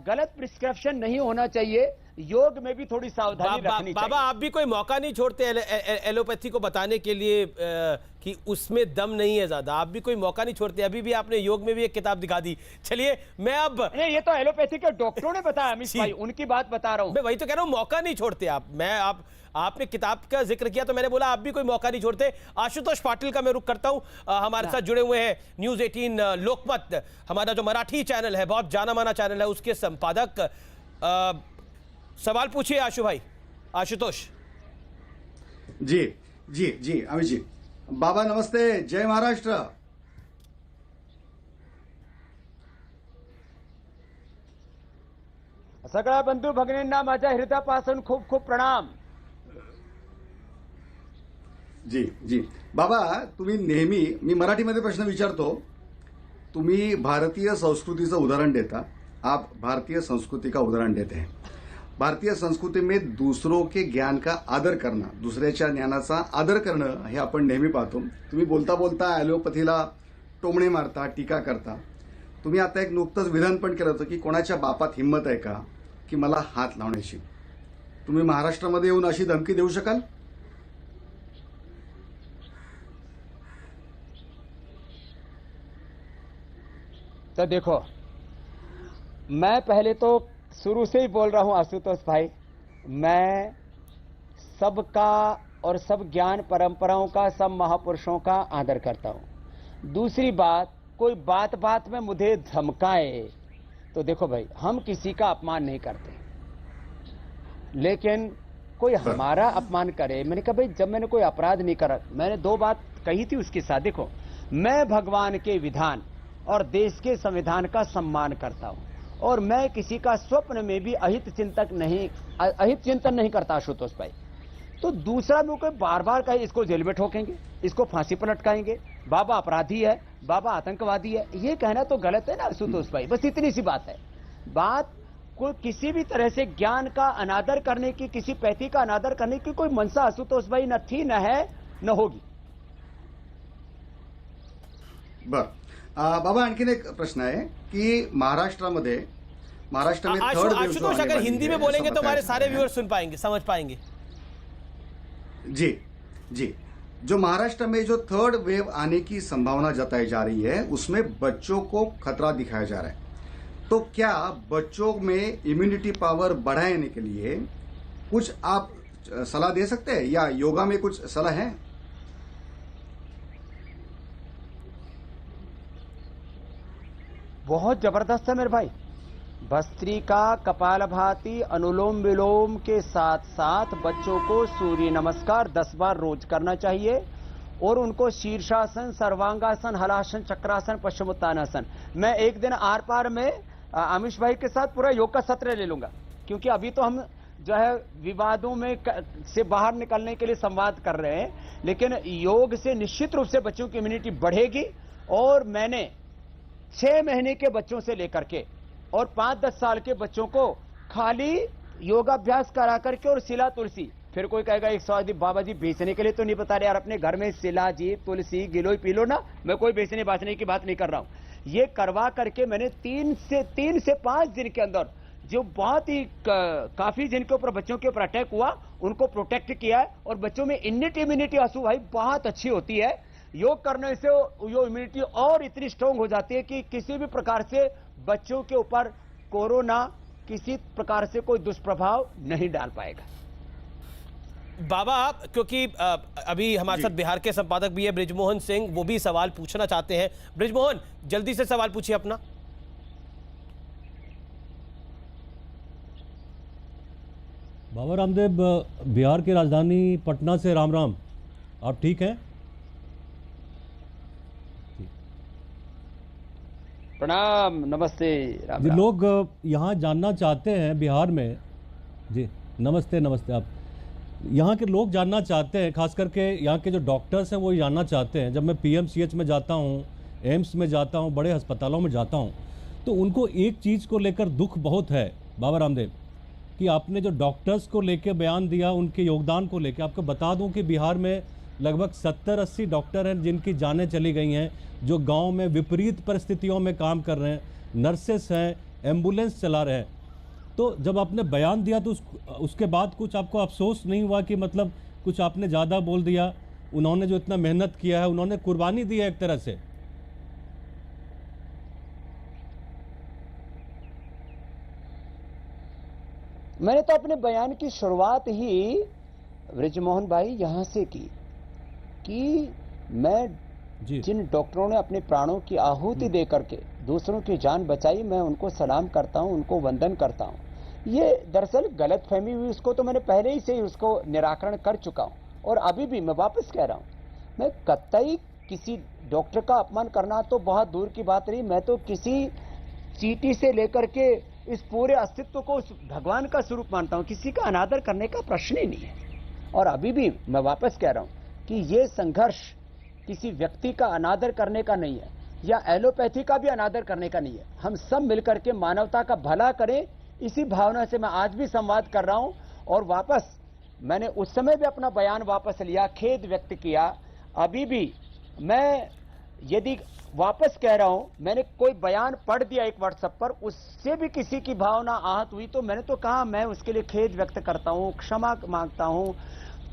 गलत प्रिस्क्रिप्शन नहीं होना चाहिए। योग में भी थोड़ी सावधानी रखनी चाहिए। बाबा, आप भी कोई मौका नहीं छोड़ते एलोपैथी को बताने के लिए कि उसमें दम नहीं है ज्यादा? आप भी कोई मौका नहीं छोड़ते? अभी भी आपने योग में भी एक किताब दिखा दी। चलिए, मैं अब नहीं, ये तो एलोपैथी के डॉक्टरों ने बताया अमित भाई, उनकी बात बता रहा हूं। मैं वही तो कह रहा हूं, मौका नहीं छोड़ते आप। आपने किताब का जिक्र किया तो मैंने बोला आप भी कोई मौका नहीं छोड़ते। आशुतोष पाटिल का मैं रुख करता हूं, हमारे साथ जुड़े हुए हैं न्यूज़ 18 लोकमत, हमारा जो मराठी चैनल है, बहुत जाना माना चैनल है, उसके संपादक सवाल पूछिए आशु भाई, आशुतोष। जी जी जी अमित जी, बाबा नमस्ते, जय महाराष्ट्र। सगळ्या बंधू भगिनींना माझ्या हृदयापासून खूप खूप प्रणाम। जी जी बाबा, तुम्ही नेहमी, मी मराठीमध्ये प्रश्न विचारतो, तुम्ही भारतीय संस्कृतीचं उदाहरण देता, आप भारतीय संस्कृति का उदाहरण देते हैं। भारतीय संस्कृती में दूसरों के ज्ञान का आदर करना, दुसऱ्याच्या ज्ञानाचा आदर करणं हे आपण नेहमी पाहतो। तुम्ही बोलता बोलता ॲलोपॅथीला टोमणे मारता, टीका करता। तुम्ही आता एक नुकतंच विधान पण केलं होतं की कोणाच्या बापात हिंमत आहे का की मला हात लावण्याची। तुम्ही महाराष्ट्रामध्ये येऊन अशी धमकी देऊ शकाल? तो देखो, मैं पहले तो शुरू से ही बोल रहा हूं आशुतोष भाई, मैं सबका और सब ज्ञान परंपराओं का, सब महापुरुषों का आदर करता हूं। दूसरी बात, कोई बात बात में मुझे धमकाए तो देखो भाई, हम किसी का अपमान नहीं करते, लेकिन कोई हमारा अपमान करे, मैंने कहा भाई जब मैंने कोई अपराध नहीं करा, मैंने 2 बात कही थी उसके साथ। देखो, मैं भगवान के विधान और देश के संविधान का सम्मान करता हूं, और मैं किसी का स्वप्न में भी अहित चिंतन नहीं करता आशुतोष भाई। तो दूसरा लोग बार बार कहे इसको जेल में ठोकेंगे, इसको फांसी पर लटकाएंगे, बाबा अपराधी है, बाबा आतंकवादी है, ये कहना तो गलत है ना आशुतोष भाई। बस इतनी सी बात है। बात कोई किसी भी तरह से ज्ञान का अनादर करने की, किसी पैथी का अनादर करने की कोई मनसा आशुतोष भाई न थी, न है, न होगी। बर बाबा, आणखीन एक प्रश्न आहे की महाराष्ट्र में थर्ड वेव आशुतोष, अगर हिंदी में बोलेंगे तो हमारे सारे व्यूअर्स सुन पाएंगे, समझ पाएंगे। जी जी, जो महाराष्ट्र में जो थर्ड वेव आने की संभावना जताई जा रही है, उसमें बच्चों को खतरा दिखाया जा रहा है। तो क्या बच्चों में इम्यूनिटी पावर बढ़ाने के लिए कुछ आप सलाह दे सकते हैं, या योगा में कुछ सलाह है? बहुत जबरदस्त है मेरे भाई। भस्त्रिका, कपालभाति, अनुलोम विलोम के साथ साथ बच्चों को सूर्य नमस्कार 10 बार रोज करना चाहिए, और उनको शीर्षासन, सर्वांगासन, हलासन, चक्रासन, पश्चिमोत्तानासन। मैं एक दिन आर पार में आमिष भाई के साथ पूरा योग का सत्र ले लूंगा, क्योंकि अभी तो हम जो है विवादों में से बाहर निकलने के लिए संवाद कर रहे हैं, लेकिन योग से निश्चित रूप से बच्चों की इम्यूनिटी बढ़ेगी। और मैंने 6 महीने के बच्चों से लेकर के और 5-10 साल के बच्चों को खाली योगाभ्यास करा करके और सिला तुलसी, फिर कोई कहेगा 100 बाबा जी बेचने के लिए तो नहीं बता रहे यार, अपने घर में सिला जी, तुलसी, गिलोय पी लो ना। मैं कोई बेचने बाचने की बात नहीं कर रहा हूं। ये करवा करके मैंने 3 से 5 दिन के अंदर जो बहुत ही काफी जिनके ऊपर बच्चों के ऊपर अटैक हुआ उनको प्रोटेक्ट किया है, और बच्चों में इम्यूनिटी आंसू भाई बहुत अच्छी होती है। योग करने से यो इम्यूनिटी और इतनी स्ट्रांग हो जाती है कि किसी भी प्रकार से बच्चों के ऊपर कोरोना किसी प्रकार से कोई दुष्प्रभाव नहीं डाल पाएगा। बाबा, क्योंकि अभी हमारे साथ बिहार के संपादक भी है ब्रिजमोहन सिंह, वो भी सवाल पूछना चाहते हैं। ब्रिजमोहन, जल्दी से सवाल पूछिए अपना। बाबा रामदेव, बिहार की राजधानी पटना से राम राम, आप ठीक हैं? प्रणाम, नमस्ते, राम जी, राम। लोग यहाँ जानना चाहते हैं बिहार में, जी नमस्ते नमस्ते, आप यहाँ के लोग जानना चाहते हैं, खास करके यहाँ के जो डॉक्टर्स हैं वो जानना चाहते हैं। जब मैं PMCH में जाता हूँ, एम्स में जाता हूँ, बड़े अस्पतालों में जाता हूँ, तो उनको एक चीज़ को लेकर दुख बहुत है बाबा रामदेव, कि आपने जो डॉक्टर्स को लेकर बयान दिया, उनके योगदान को लेकर, आपको बता दूं कि बिहार में लगभग 70-80 डॉक्टर हैं जिनकी जानें चली गई हैं, जो गांव में विपरीत परिस्थितियों में काम कर रहे हैं, नर्सेस हैं, एम्बुलेंस चला रहे हैं। तो जब आपने बयान दिया तो उसके बाद कुछ आपको अफसोस नहीं हुआ कि मतलब कुछ आपने ज़्यादा बोल दिया? उन्होंने जो इतना मेहनत किया है, उन्होंने कुर्बानी दी है एक तरह से। मैंने तो अपने बयान की शुरुआत ही ब्रिजमोहन भाई यहां से की कि मैं जिन डॉक्टरों ने अपने प्राणों की आहुति दे करके दूसरों की जान बचाई, मैं उनको सलाम करता हूं, उनको वंदन करता हूं। ये दरअसल गलत फहमी हुई, उसको तो मैंने पहले ही से ही उसको निराकरण कर चुका हूं। और अभी भी मैं वापस कह रहा हूं, मैं कतई किसी डॉक्टर का अपमान करना तो बहुत दूर की बात रही, मैं तो किसी चींटी से लेकर के इस पूरे अस्तित्व को उस भगवान का स्वरूप मानता हूं। किसी का अनादर करने का प्रश्न ही नहीं है। और अभी भी मैं वापस कह रहा हूं कि ये संघर्ष किसी व्यक्ति का अनादर करने का नहीं है, या एलोपैथी का भी अनादर करने का नहीं है। हम सब मिलकर के मानवता का भला करें, इसी भावना से मैं आज भी संवाद कर रहा हूं। और वापस मैंने उस समय भी अपना बयान वापस लिया, खेद व्यक्त किया। अभी भी मैं यदि वापस कह रहा हूं, मैंने कोई बयान पढ़ दिया एक व्हाट्सएप पर, उससे भी किसी की भावना आहत हुई तो मैंने तो कहा मैं उसके लिए खेद व्यक्त करता हूं, क्षमा मांगता हूं।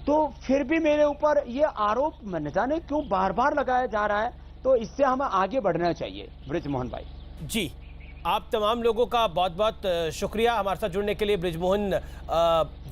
तो फिर भी मेरे ऊपर ये आरोप न जाने क्यों बार बार लगाया जा रहा है, तो इससे हमें आगे बढ़ना चाहिए। बृजमोहन भाई जी, आप तमाम लोगों का बहुत बहुत शुक्रिया हमारे साथ जुड़ने के लिए। बृजमोहन,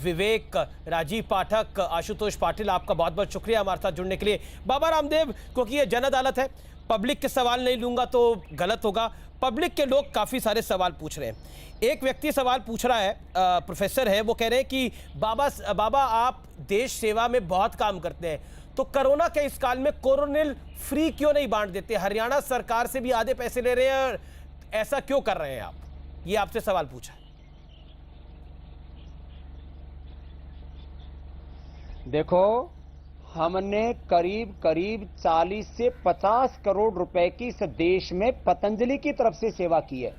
विवेक, राजीव पाठक, आशुतोष पाटिल, आपका बहुत बहुत शुक्रिया हमारे साथ जुड़ने के लिए। बाबा रामदेव, क्योंकि ये जन अदालत है, पब्लिक के सवाल नहीं लूंगा तो गलत होगा। पब्लिक के लोग काफ़ी सारे सवाल पूछ रहे हैं। एक व्यक्ति सवाल पूछ रहा है, प्रोफेसर है, वो कह रहे हैं कि बाबा आप देश सेवा में बहुत काम करते हैं, तो कोरोना के इस काल में कोरोनिल फ्री क्यों नहीं बांट देते? हरियाणा सरकार से भी आधे पैसे ले रहे हैं, ऐसा क्यों कर रहे हैं आप? ये आपसे सवाल पूछा। देखो, हमने करीब 40 से 50 करोड़ रुपए की इस देश में पतंजलि की तरफ से सेवा की है।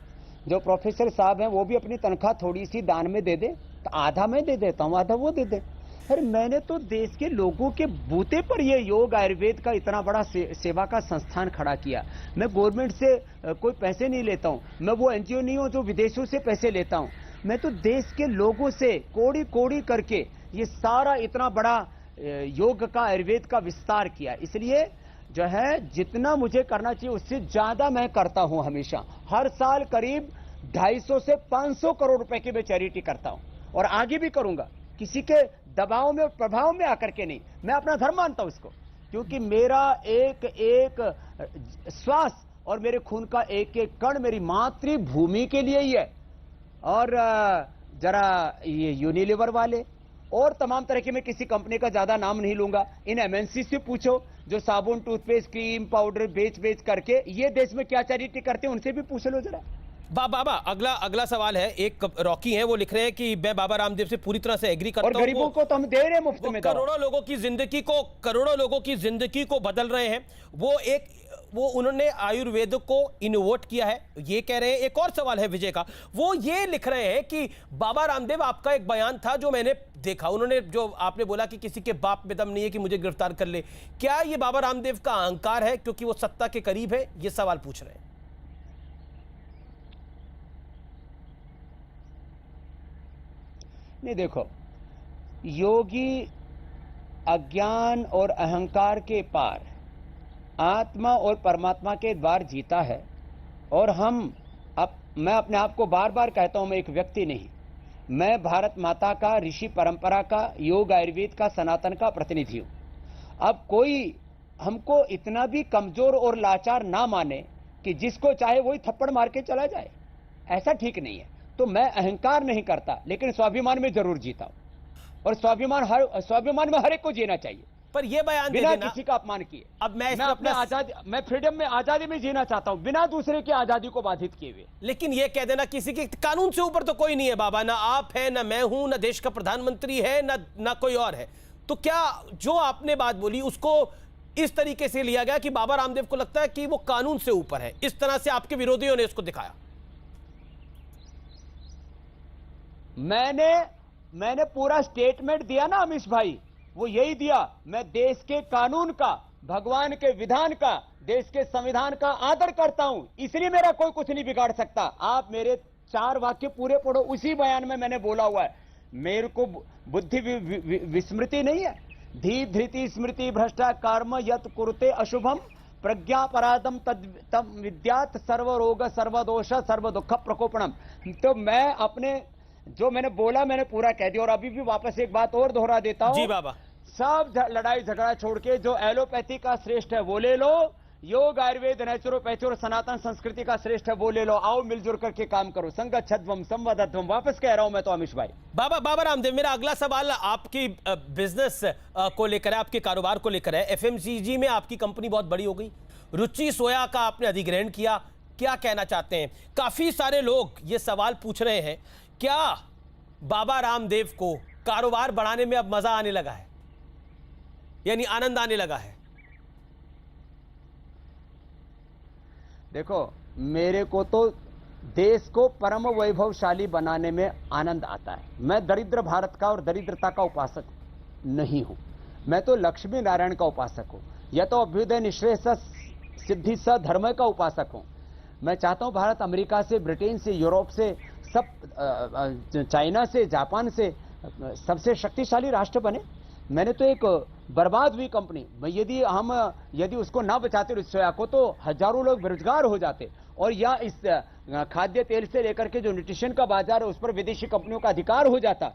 जो प्रोफेसर साहब हैं वो भी अपनी तनख्वाह थोड़ी सी दान में दे दे, तो आधा मैं दे देता हूं, आधा वो दे दे। अरे मैंने तो देश के लोगों के बूते पर ये योग आयुर्वेद का इतना बड़ा सेवा का संस्थान खड़ा किया। मैं गवर्नमेंट से कोई पैसे नहीं लेता हूं, मैं वो एनजीओ नहीं हूं जो विदेशों से पैसे लेता हूं। मैं तो देश के लोगों से कोड़ी कोड़ी करके ये सारा इतना बड़ा योग का आयुर्वेद का विस्तार किया। इसलिए जो है जितना मुझे करना चाहिए उससे ज्यादा मैं करता हूं। हमेशा हर साल करीब 250 से 500 करोड़ रुपए की मैं चैरिटी करता हूं, और आगे भी करूंगा। किसी के दबाव में और प्रभाव में आकर के नहीं, मैं अपना धर्म मानता हूं इसको, क्योंकि मेरा एक एक श्वास और मेरे खून का एक एक कण मेरी मातृभूमि के लिए ही है। और जरा ये यूनिलीवर वाले और तमाम तरह के, मैं किसी कंपनी का ज्यादा नाम नहीं लूंगा, इन एमएनसी से पूछो जो साबुन, टूथपेस्ट, क्रीम, पाउडर बेच करके ये देश में क्या चैरिटी करते हैं, उनसे भी पूछ लो जरा। बाबा अगला सवाल है। एक रॉकी है, वो लिख रहे हैं कि मैं बाबा रामदेव से पूरी तरह से एग्री करता हूं। और गरीबों को तो हम दे रहे हैं मुफ्त में, करोड़ों लोगों की जिंदगी को बदल रहे हैं। वो उन्होंने आयुर्वेद को इनोवेट किया है, ये कह रहे हैं। एक और सवाल है विजय का, वो ये लिख रहे हैं कि बाबा रामदेव, आपका एक बयान था जो मैंने देखा, उन्होंने जो आपने बोला कि किसी के बाप में दम नहीं है कि मुझे गिरफ्तार कर ले, क्या ये बाबा रामदेव का अहंकार है क्योंकि वो सत्ता के करीब है? ये सवाल पूछ रहे हैं। नहीं, देखो, योगी अज्ञान और अहंकार के पार आत्मा और परमात्मा के द्वार जीता है। और मैं अपने आप को बार बार कहता हूं, मैं एक व्यक्ति नहीं, मैं भारत माता का, ऋषि परंपरा का, योग आयुर्वेद का, सनातन का प्रतिनिधि हूं। अब कोई हमको इतना भी कमजोर और लाचार ना माने कि जिसको चाहे वही थप्पड़ मार के चला जाए, ऐसा ठीक नहीं है। तो मैं अहंकार नहीं करता, लेकिन स्वाभिमान में जरूर जीता हूं। और स्वाभिमान में हर एक को जीना चाहिए, पर ये बयान बिना किसी का अपमान किए। अब मैं अपने आजादी, मैं फ्रीडम में, आजादी में जीना चाहता हूं, बिना दूसरे की आजादी को बाधित किए हुए। लेकिन ये कह देना किसी के कानून से ऊपर तो कोई नहीं है बाबा, ना आप है, ना मैं हूं, ना देश का प्रधानमंत्री है, ना कोई और है। तो क्या जो आपने बात बोली उसको इस तरीके से लिया गया कि बाबा रामदेव को लगता है कि वो कानून से ऊपर है? इस तरह से आपके विरोधियों ने इसको दिखाया। मैंने पूरा स्टेटमेंट दिया ना अमीश भाई, वो यही दिया। मैं देश के कानून का, भगवान के विधान का, देश के संविधान का आदर करता हूं, इसलिए मेरा कोई कुछ नहीं बिगाड़ सकता। आप मेरे 4 वाक्य पूरे पढ़ो, उसी बयान में मैंने बोला हुआ है। मेरे को बुद्धि विस्मृति नहीं है। धी धृति स्मृति भ्रष्टा कर्म यत कुरुते अशुभम प्रज्ञापराधम तम विद्यात सर्वरोग सर्वदोष सर्व दुख प्रकोपणम। तो मैं अपने जो मैंने बोला मैंने पूरा कह दिया। और अभी भी वापस एक बात और दोहरा देता हूं जी बाबा, सब लड़ाई झगड़ा छोड़ के जो एलोपैथी का श्रेष्ठ है वो ले लो, योग, आयुर्वेद, नेचुरोपैथी और सनातन संस्कृति का श्रेष्ठ है वो ले लो। आओ मिलजुल करके काम करो। संगच्छध्वम संवदध्वम। वापस कह रहा हूं मैं तो अमीश भाई। बाबा रामदेव, मेरा अगला सवाल आपकी बिजनेस को लेकर है, आपके कारोबार को लेकर है। एफएमसीजी में आपकी कंपनी बहुत बड़ी हो गई, रुचि सोया का आपने अधिग्रहण किया, क्या कहना चाहते हैं? काफी सारे लोग ये सवाल पूछ रहे हैं, क्या बाबा रामदेव को कारोबार बढ़ाने में अब मजा आने लगा है, यानी आनंद आने लगा है? देखो, मेरे को तो देश को परम वैभवशाली बनाने में आनंद आता है। मैं दरिद्र भारत का और दरिद्रता का उपासक नहीं हूं। मैं तो लक्ष्मी नारायण का उपासक हूं, या तो अभ्युदय निश्रेय सिद्धि स धर्म का उपासक हूं। मैं चाहता हूं भारत अमेरिका से, ब्रिटेन से, यूरोप से, सब चाइना से, जापान से सबसे शक्तिशाली राष्ट्र बने। मैंने तो एक बर्बाद हुई कंपनी, यदि उसको ना बचाते रुचि सोया को तो हजारों लोग बेरोजगार हो जाते, और या इस खाद्य तेल से लेकर के जो न्यूट्रिशन का बाजार है उस पर विदेशी कंपनियों का अधिकार हो जाता।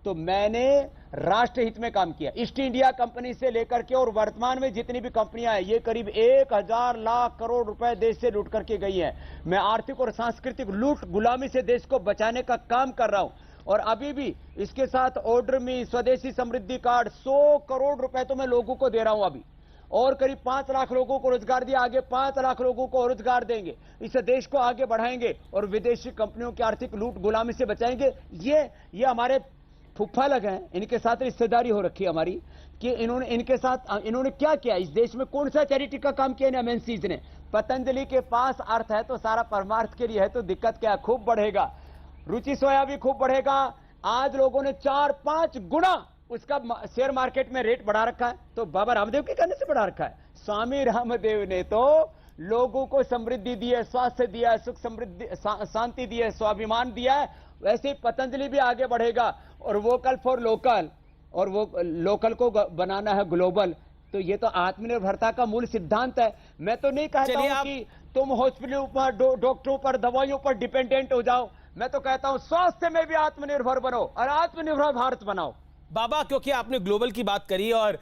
तो मैंने राष्ट्र हित में काम किया। ईस्ट इंडिया कंपनी से लेकर के और वर्तमान में जितनी भी कंपनियां हैं, ये करीब 1000 लाख करोड़ रुपए देश से लूट करके गई हैं। मैं आर्थिक और सांस्कृतिक लूट गुलामी से देश को बचाने का काम कर रहा हूं, और अभी भी इसके साथ ऑर्डर में स्वदेशी समृद्धि कार्ड 100 करोड़ रुपए तो मैं लोगों को दे रहा हूं अभी, और करीब 5 लाख लोगों को रोजगार दिया, आगे 5 लाख लोगों को रोजगार देंगे। इस देश को आगे बढ़ाएंगे और विदेशी कंपनियों की आर्थिक लूट गुलामी से बचाएंगे। ये हमारे फुफ्फा लगे हैं, इनके साथ रिश्तेदारी हो रखी है हमारी कि इन्होंने क्या किया इस देश में, कौन सा चैरिटी का काम किया एमएनसीज ने। पतंजलि के पास अर्थ है तो सारा परमार्थ के लिए है, तो दिक्कत क्या है? खूब बढ़ेगा, रुचि सोया भी खूब बढ़ेगा। आज लोगों ने 4-5 गुना उसका शेयर मार्केट में रेट बढ़ा रखा है, तो बाबा रामदेव के कहने से बढ़ा रखा है। स्वामी रामदेव ने तो लोगों को समृद्धि दी है, स्वास्थ्य दिया है, सुख समृद्धि शांति दी है, स्वाभिमान दिया है। वैसे ही पतंजलि भी आगे बढ़ेगा, और वोकल फॉर लोकल, और वो लोकल को बनाना है ग्लोबल। तो ये तो आत्मनिर्भरता का मूल सिद्धांत है। मैं तो नहीं कहता हूं कि तुम हॉस्पिटलों पर, डॉक्टरों पर, दवाइयों पर डिपेंडेंट हो जाओ। मैं तो कहता हूं स्वास्थ्य में भी आत्मनिर्भर बनो और आत्मनिर्भर भारत बनाओ। बाबा, क्योंकि आपने ग्लोबल की बात करी, और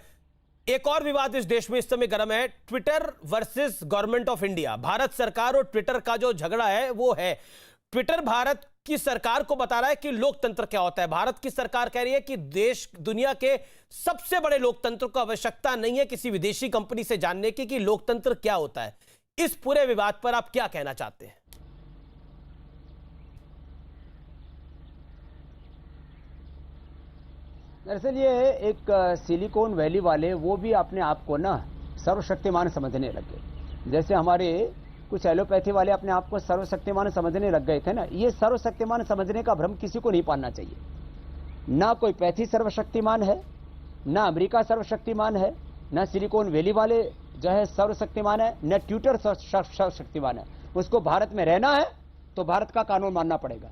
एक और विवाद इस देश में इस समय गर्म है, Twitter versus government of India. Bharat सरकार और ट्विटर का जो झगड़ा है वो है, ट्विटर भारत की सरकार को बता रहा है कि लोकतंत्र क्या होता है। भारत की सरकार कह रही है कि देश दुनिया के सबसे बड़े लोकतंत्र को आवश्यकता नहीं है किसी विदेशी कंपनी से जानने की कि लोकतंत्र क्या होता है। इस पूरे विवाद पर आप क्या कहना चाहते हैं? दरअसल ये एक सिलिकॉन वैली वाले वो भी अपने आप को ना सर्वशक्तिमान समझने लगे। जैसे हमारे कुछ एलोपैथी वाले अपने आप को सर्वशक्तिमान समझने लग गए थे ना, ये सर्वशक्तिमान समझने का भ्रम किसी को नहीं पालना चाहिए। ना कोई पैथी सर्वशक्तिमान है, ना अमेरिका सर्वशक्तिमान है, ना सिलिकॉन वैली वाले जो है सर्वशक्तिमान है, न ट्विटर सर्वशक्तिमान है। उसको भारत में रहना है तो भारत का कानून मानना पड़ेगा,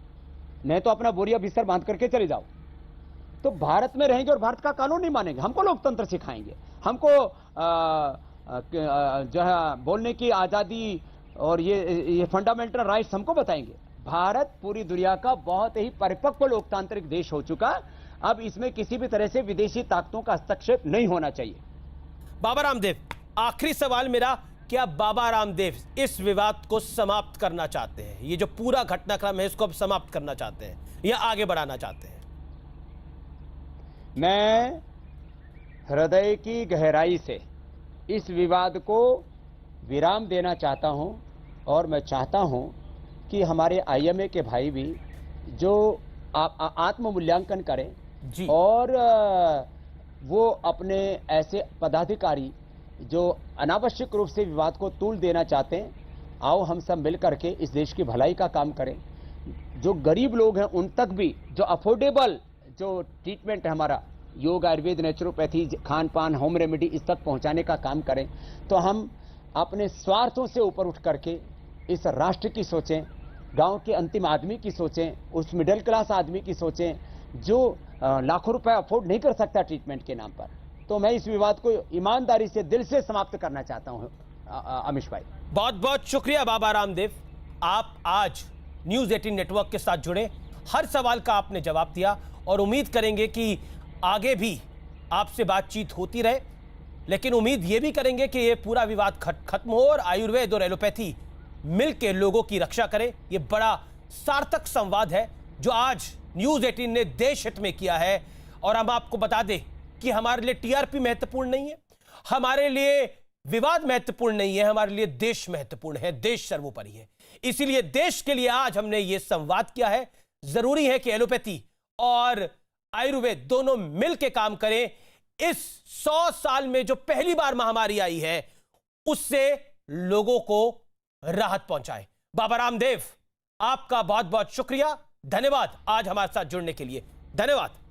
नहीं तो अपना बोरिया बिस्तर बांध करके चले जाओ। तो भारत में रहेंगे और भारत का कानून नहीं मानेंगे, हमको लोकतंत्र सिखाएंगे, हमको जो है बोलने की आजादी और ये फंडामेंटल राइट्स हमको बताएंगे। भारत पूरी दुनिया का बहुत ही परिपक्व लोकतांत्रिक देश हो चुका, अब इसमें किसी भी तरह से विदेशी ताकतों का हस्तक्षेप नहीं होना चाहिए। बाबा रामदेव, आखिरी सवाल मेरा, क्या बाबा रामदेव इस विवाद को समाप्त करना चाहते हैं? ये जो पूरा घटनाक्रम है इसको अब समाप्त करना चाहते हैं या आगे बढ़ाना चाहते हैं? मैं हृदय की गहराई से इस विवाद को विराम देना चाहता हूं, और मैं चाहता हूं कि हमारे आईएमए के भाई भी जो आत्म मूल्यांकन करें जी, और वो अपने ऐसे पदाधिकारी जो अनावश्यक रूप से विवाद को तूल देना चाहते हैं, आओ हम सब मिल करके इस देश की भलाई का काम करें। जो गरीब लोग हैं उन तक भी जो अफोर्डेबल जो ट्रीटमेंट है हमारा, योग, आयुर्वेद, नेचुरोपैथी, खान पान, होम रेमेडी, इस तक पहुंचाने का काम करें। तो हम अपने स्वार्थों से ऊपर उठ करके इस राष्ट्र की सोचें, गांव के अंतिम आदमी की सोचें, उस मिडिल क्लास आदमी की सोचें जो लाखों रुपए अफोर्ड नहीं कर सकता ट्रीटमेंट के नाम पर। तो मैं इस विवाद को ईमानदारी से, दिल से समाप्त करना चाहता हूं अमीश भाई। बहुत बहुत शुक्रिया बाबा रामदेव, आप आज न्यूज़ 18 नेटवर्क के साथ जुड़े, हर सवाल का आपने जवाब दिया, और उम्मीद करेंगे कि आगे भी आपसे बातचीत होती रहे। लेकिन उम्मीद यह भी करेंगे कि यह पूरा विवाद खत्म हो और आयुर्वेद और एलोपैथी मिलकर लोगों की रक्षा करे। यह बड़ा सार्थक संवाद है जो आज न्यूज 18 ने देश हित में किया है। और हम आपको बता दें कि हमारे लिए टीआरपी महत्वपूर्ण नहीं है, हमारे लिए विवाद महत्वपूर्ण नहीं है, हमारे लिए देश महत्वपूर्ण है, देश सर्वोपरि है। इसीलिए देश के लिए आज हमने यह संवाद किया है। जरूरी है कि एलोपैथी और आयुर्वेद दोनों मिलकर काम करें। इस 100 साल में जो पहली बार महामारी आई है उससे लोगों को राहत पहुंचाए। बाबा रामदेव, आपका बहुत बहुत शुक्रिया, धन्यवाद आज हमारे साथ जुड़ने के लिए। धन्यवाद।